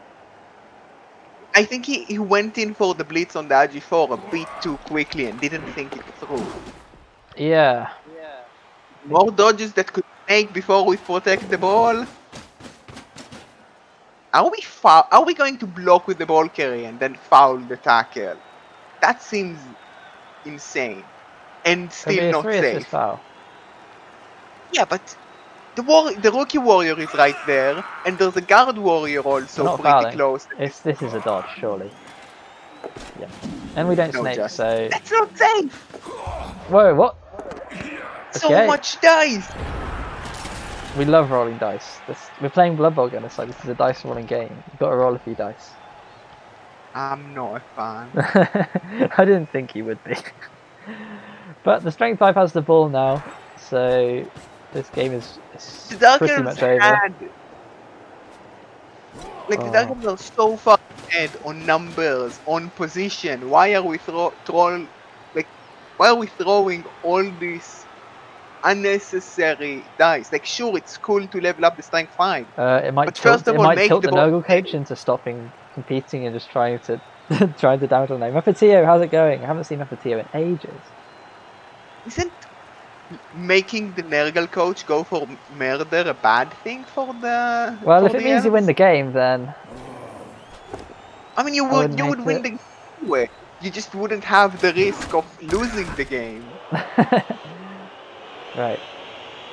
I think he went in for the blitz on the RG4 a bit too quickly and didn't think it through. Yeah. More dodges that could make before we protect the ball. Are we going to block with the ball carrier and then foul the tackle? That seems insane and It'll be still a not 3 assist safe. foul. Yeah, but the rookie warrior is right there, and there's a guard warrior We're also not pretty fouling. close. This is a dodge, surely. Yeah. And we don't No, snake, just so... that's not safe. Whoa, what? So Okay. much dice. We love rolling dice. We're playing Blood Bowl again, so this is a dice rolling game. You've got to roll a few dice. I'm not a fan. I didn't think you would be. But the Strength 5 has the ball now, so this game is The Dark pretty Elves much over. had the Dark Elves are so far ahead on numbers, on position. Why are we throwing all these unnecessary dice? Like, sure, it's cool to level up the Strength 5. It might But first tilt. of It all, might make tilt the the ball Nurgle coach into stopping competing and just trying to trying to damage the name. Mapatio, how's it going? I haven't seen Mapatio in ages. Isn't making the Nurgle coach go for murder a bad thing for the Well, if it means you win elves? the game, then I mean, you I wouldn't would hate win it. the game anyway. You just wouldn't have the risk of losing the game. Right.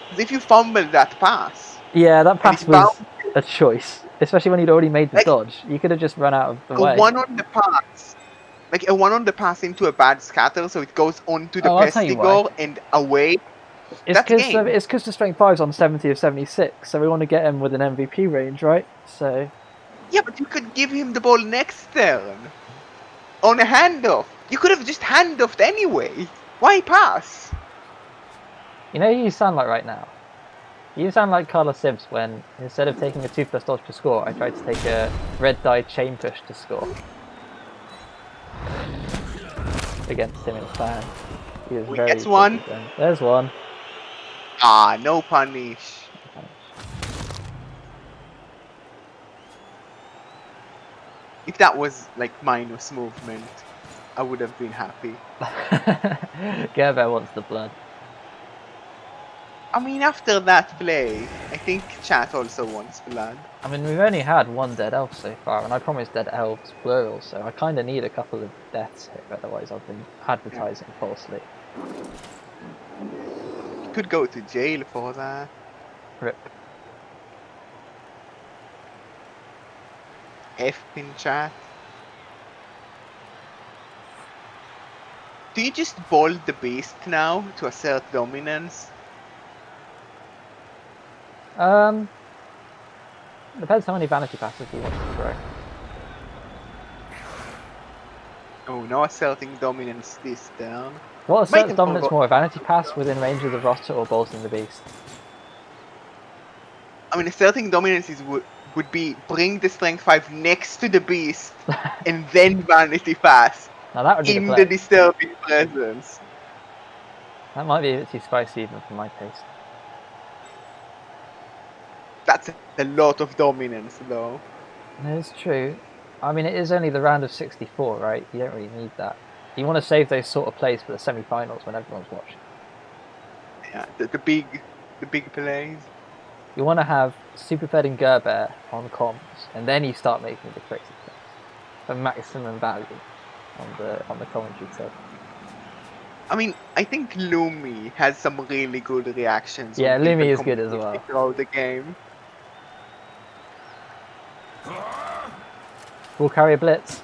Because if you fumble that pass, Yeah, that pass and was a choice, especially when you'd already made the like dodge. You could have just run out of the a way. one on the pass, like a one on the pass into a bad scatter, so it goes onto the Oh, I'll tell you why. Pestigore and away. It's That's game. because the strength 5's on 70 of 76, so we want to get him with an MVP range, right? So Yeah, but you could give him the ball next turn. On a handoff. You could have just handoffed anyway. Why pass? You know who you sound like right now? You sound like Karlsibz when, instead of taking a 2+ dodge to score, I tried to take a red die chain push to score. Against him in plan. He was We very gets one. then. There's one. Ah, no punish. If that was like minus movement, I would have been happy. Gerber wants the blood. I mean, after that play, I think chat also wants blood. I mean, we've only had one dead elf so far, and I promised dead elves plural, so I kind of need a couple of deaths here, otherwise I've been advertising falsely. You could go to jail for that. Rip. F in chat. Do you just bolt the beast now to assert dominance? Depends how many vanity passes you want to throw. Oh, no asserting dominance this turn. What asserts dominance more, a vanity pass within range of the roster or bolting the beast? I mean, asserting dominance would be bring the strength 5 next to the beast and then vanity pass. Now that would be in the play. The disturbing presence. That might be a bit too spicy even for my taste. That's a lot of dominance, though. That is true. I mean, it is only the round of 64, right? You don't really need that. You want to save those sort of plays for the semi-finals when everyone's watching. Yeah, the big plays. You want to have Superfed and Gerber on comms, and then you start making the crazy plays for maximum value on the commentary tip. I mean, I think Lumi has some really good reactions. Yeah, Lumi is good as well. Throughout the game. We'll carry a blitz.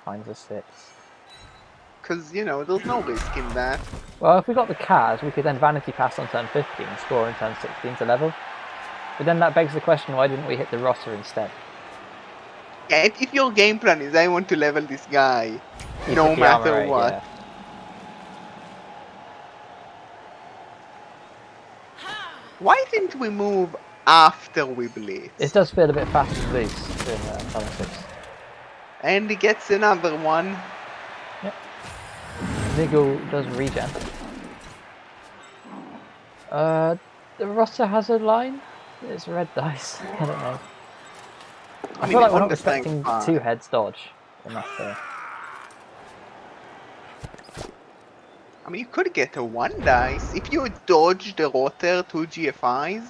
Finds a 6. Because, you know, there's no risk in that. Well, if we got the Kaz, we could then vanity pass on turn 15 and score on turn 16 to level. But then that begs the question, why didn't we hit the rotter instead? Yeah, if your game plan is I want to level this guy, no matter what. Yeah. Why didn't we move after we blitz? It does feel a bit fast and loose in Karlsibz. And he gets another one. Yep. Niggle does regen. The roster has a line? It's red dice. I don't know. I feel like we're not expecting 2 heads dodge enough there. I mean, you could get a 1 dice. If you dodge the rotor 2 GFIs,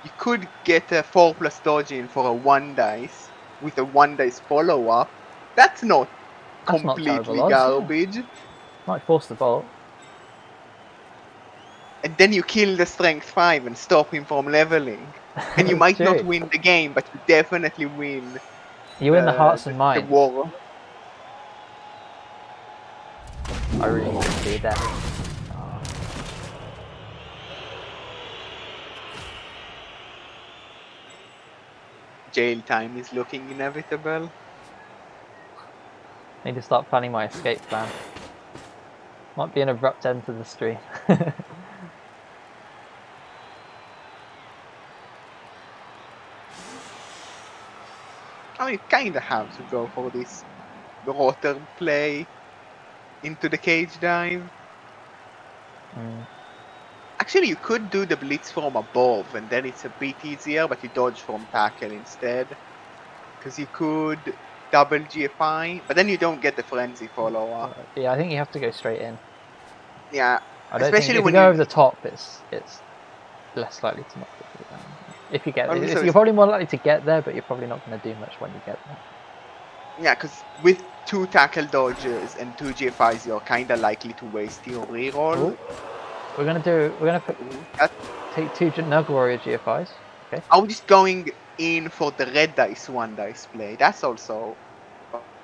you could get a 4+ dodge in for a 1 dice with a 1 dice follow-up. That's not completely garbage. Yeah. Might force the bolt. And then you kill the strength 5 and stop him from leveling. And you might not win the game, but you definitely win. You win the hearts and minds. The war. I really need to see that. Oh. Jail time is looking inevitable. Need to start planning my escape plan. Might be an abrupt end to the stream. I mean, you kinda have to go for this rotor play into the cage dive. Actually, you could do the blitz from above, and then it's a bit easier, but you dodge from tackle instead. Because you could double GFI, but then you don't get the frenzy follow-up. Yeah, I think you have to go straight in. Yeah, especially when you go over the top, it's less likely to knock it down. If you get, you're probably more likely to get there, but you're probably not going to do much when you get there. Yeah, because with 2 tackle dodges and 2 GFIs, you're kind of likely to waste your reroll. We're gonna take 2 Nug Warrior GFIs. Okay. I was just going in for the red dice 1 dice play. That's also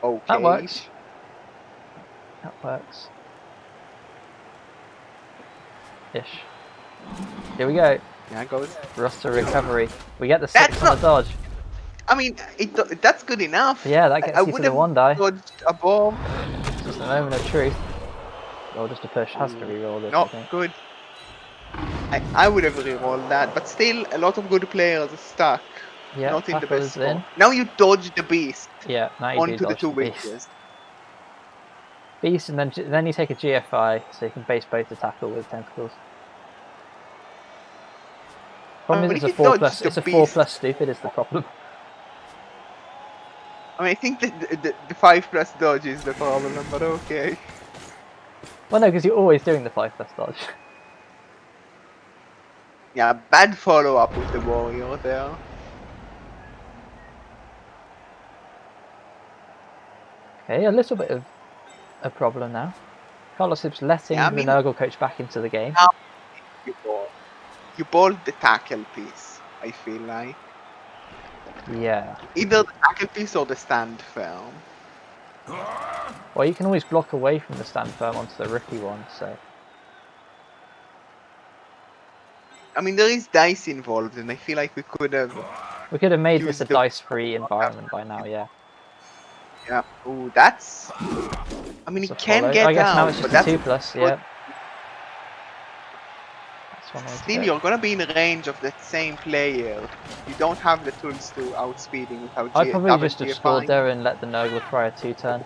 okay. That works. That works. Ish. Here we go. Yeah, it goes. Roster recovery. We get the 6 on the dodge. I mean, that's good enough. Yeah, that gets I you to would the have 1 die. dodged a bomb. Just a moment of truth. Roll just a push. Has to re-roll this, I Not think. good. I would have re-rolled that, but still a lot of good players are stuck. Yeah, Not in the tackle best is spot. in. Now you dodge the beast Yeah, now you do onto the dodge 2 the beast. witches. Beast, and then you take a GFI, so you can base both the tackle with tentacles. Problem is If it's you a 4 dodge plus. the It's a 4 beast, plus stupid is the problem. I mean, I think the 5+ dodge is the problem, but okay. Well, no, because you're always doing the 5 plus dodge. Yeah, bad follow-up with the warrior there. Okay, a little bit of a problem now. Karlsibz letting Yeah, I the mean, Nurgle coach back into the game. now you ball the tackle piece, I feel like. Yeah. Either the tackle piece or the stand firm. Well, you can always block away from the stand firm onto the rookie one, so... I mean, there is dice involved, and I feel like we could have... We could have made this a used the- dice-free environment by now, yeah. Yeah. Ooh, that's... I mean, It's it a can follow. get I guess out, now it's but just a that's... 2 plus, yeah. That's one way to Still, go. you're gonna be in range of that same player. You don't have the tools to outspeed him without I'd probably double just have GFI. scored there and let the Nurgle try a 2-turn.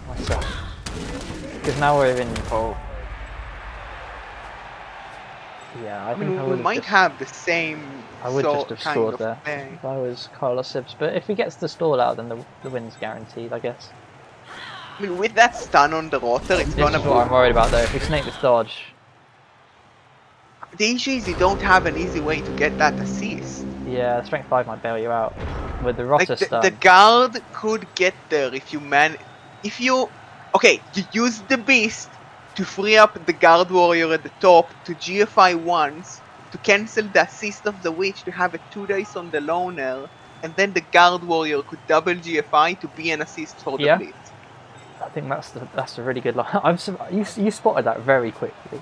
Myself. Because now we're in... Oh. Yeah, I think mean, I we would might just... have the same I would just have kind scored of there play. if I was Karlsibz, but if he gets the stall out, then the win's guaranteed, I guess. I mean, with that stun on the rotor, it's This gonna is be... what I'm worried about, though. If we snake this dodge... The issue is you don't have an easy way to get that assist. Yeah, strength 5 might bail you out. With the rotor Like, the stun. guard could get there if you If you... Okay, you use the beast to free up the guard warrior at the top to GFI once, to cancel the assist of the witch to have a 2 dice on the loner, and then the guard warrior could double GFI to be an assist for the blitz. I think that's a really good line. You spotted that very quickly.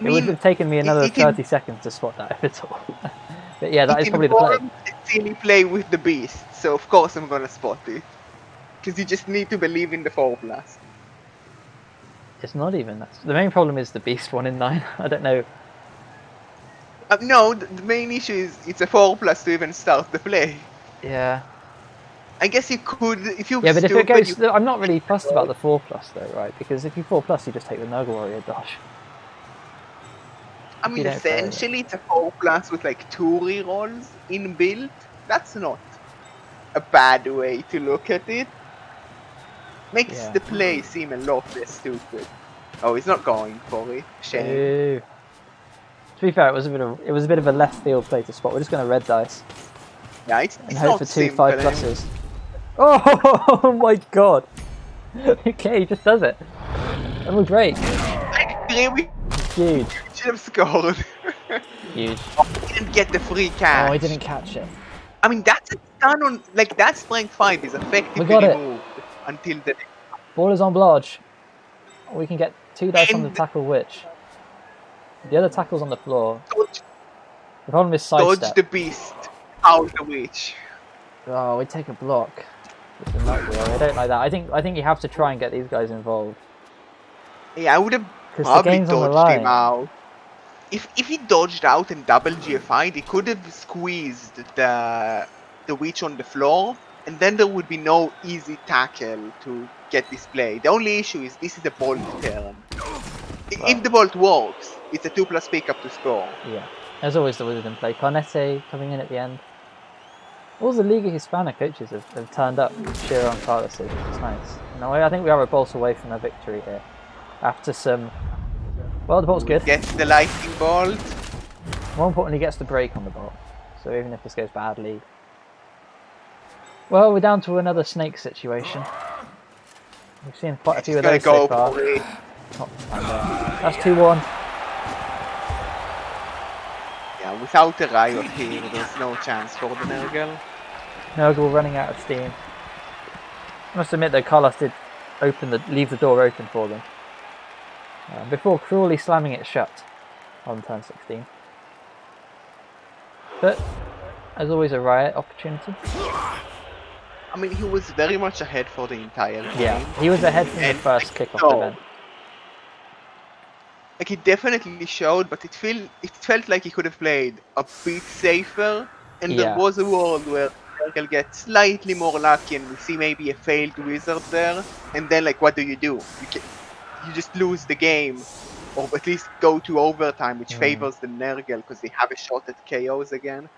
I It would mean, have taken me another it 30 seconds to spot that if at all. But yeah, that is probably the play. A silly play with the beast, so of course I'm gonna spot it. Because you just need to believe in the 4+. It's not even. The main problem is the beast 1 in 9. I don't know. No, the main issue is it's a 4+ to even start the play. Yeah. I guess you could, if you. Yeah, but if it goes, I'm not really fussed about the 4+ though, right? Because if you 4+, you just take the Nurgle warrior dodge. I mean, essentially, it's a 4+ with like 2 rerolls inbuilt. That's not a bad way to look at it. Makes the play seem a lot less stupid. Oh, he's not going for it. Shame. Ooh. To be fair, it was a bit of a left field play to spot. We're just going to red dice. Yeah, it's and hope for 2 simple, 5+. Oh my god! Okay, he just does it. Oh, great. I agree with Huge. Should have scored. Huge. He didn't get the free catch. Oh, he didn't catch it. I mean, that's a stun on... Like, that strength 5 is effectively removed until the... Ball is on Blodge. We can get 2 dice on the tackle witch. The other tackle's on the floor. The problem is sidestep. Dodge the beast out the witch. Oh, we take a block. With the nut wheel. I don't like that. I think you have to try and get these guys involved. Yeah, I would have probably dodged him out. If he dodged out and double GFI'd, he could have squeezed the witch on the floor, and then there would be no easy tackle to get this play. The only issue is this is a bolt turn. If the bolt works, it's a 2+ pickup to score. Yeah, as always the Wizard play. Carnete coming in at the end. All the Liga Hispana coaches have turned up to cheer on Karlsibz, which is nice. No, I think we are a bolt away from a victory here. After some... Well, the bolt's good. Gets the lightning bolt. More importantly, gets the break on the bolt. So even if this goes badly... Well, we're down to another snake situation. We've seen quite a few of those so far. That's 2-1. Yeah, without a riot here, there's no chance for the Nurgle. Nurgle running out of steam. I must admit that Carlos did leave the door open for them. Before cruelly slamming it shut on turn 16. But as always, a Riot opportunity. I mean, he was very much ahead for the entire game. Yeah, he was ahead from the first kickoff event. Like, he definitely showed, but it felt like he could have played a bit safer, and there was a world where Nurgle gets slightly more lucky, and we see maybe a failed wizard there, and then, like, what do? You just lose the game, or at least go to overtime, which favors the Nurgle, because they have a shot at KOs again.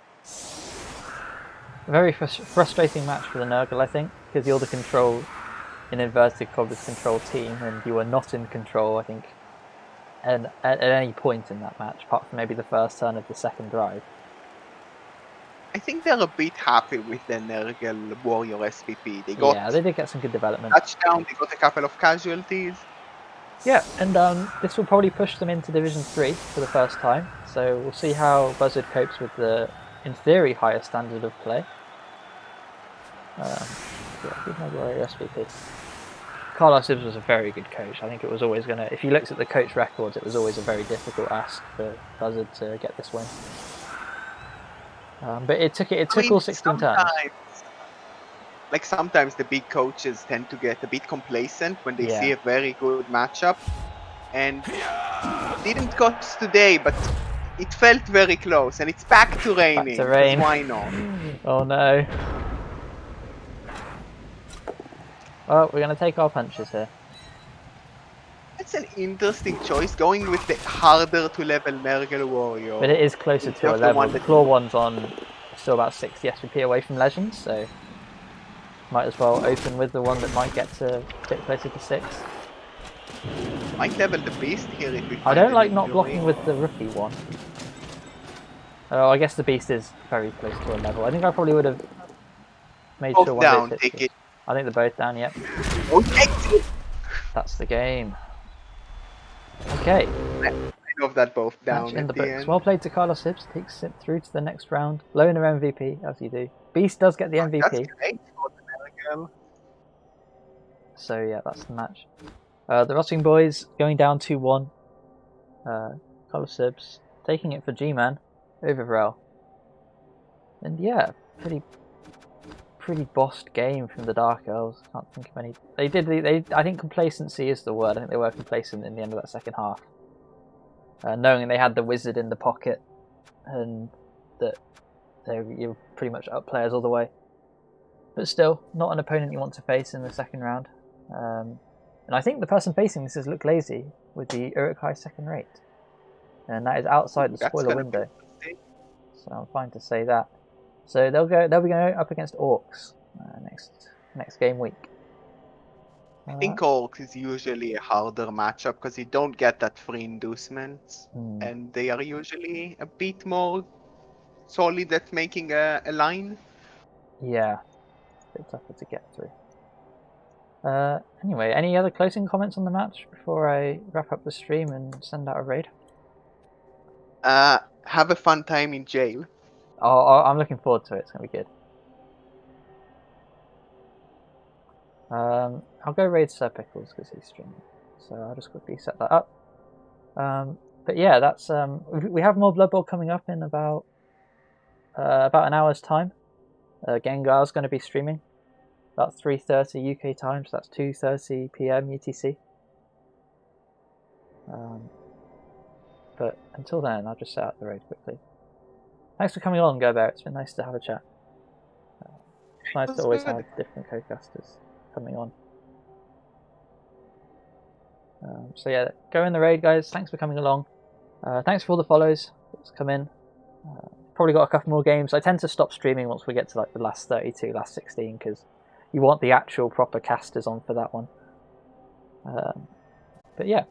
Very frustrating match for the Nurgle, I think, because you're the control, in inverted commas, control team, and you were not in control, I think, and at any point in that match, apart from maybe the first turn of the second drive. I think they're a bit happy with the Nurgle Warrior SPP. They did get some good development. Touchdown, they got a couple of casualties. Yeah, and this will probably push them into Division 3 for the first time, so we'll see how Buzzard copes with the, in theory, higher standard of play. Good Warrior SPP. Karlsibz was a very good coach. I think it was always going to, if you looked at the coach records, it was always a very difficult ask for Buzzard to get this win. But it took all 16 turns. Like, sometimes the big coaches tend to get a bit complacent when they see a very good matchup. And it didn't cost today, but it felt very close. And it's back to raining. Back to rain. Why not? Oh no. Well, we're going to take our punches here. That's an interesting choice, going with the harder to level Nurgle Warrior. But it is closer to a level. The Claw one's on still about 60 SPP away from Legends, so might as well open with the one that might get to a bit closer to 6. Might level the Beast here if we I don't like not blocking with the Rookie one. Oh, I guess the Beast is very close to a level. I think I probably would have made sure one down, of those take it. I think they're both down, yep. Okay. That's the game. Okay. I love that both down. Match in the books. Well played to Karlsibz. Takes it through to the next round. Loner MVP, as you do. Beast does get the MVP. That's great for the Nurgle. So yeah, that's the match. The Rotting Boys going down 2-1. Karlsibz taking it for G-Man over REBBL. And yeah, pretty bossed game from the Dark Elves. Can't think of any. I think complacency is the word. I think they were complacent in the end of that second half, knowing they had the wizard in the pocket and that you're pretty much up players all the way. But still, not an opponent you want to face in the second round. And I think the person facing this is Look Lazy with the Uruk-hai second rate, and that is outside the spoiler window. So I'm fine to say that. So they'll be going up against Orcs next game week. I think Orcs is usually a harder matchup because you don't get that free inducements, and they are usually a bit more solid at making a line. Yeah, a bit tougher to get through. Anyway, any other closing comments on the match before I wrap up the stream and send out a raid? Have a fun time in jail. Oh, I'm looking forward to it. It's going to be good. I'll go raid Sir Pickles because he's streaming. So I'll just quickly set that up. But yeah, that's we have more Blood Bowl coming up in about an hour's time. Gengar's going to be streaming about 3:30 UK time, so that's 2:30 PM UTC. But until then, I'll just set up the raid quickly. Thanks for coming on, Go Bear. It's been nice to have a chat. It's nice to always have different co-casters coming on. So yeah, go in the raid, guys. Thanks for coming along. Thanks for all the follows that's come in. Probably got a couple more games. I tend to stop streaming once we get to like the last 32, last 16, because you want the actual proper casters on for that one. But yeah.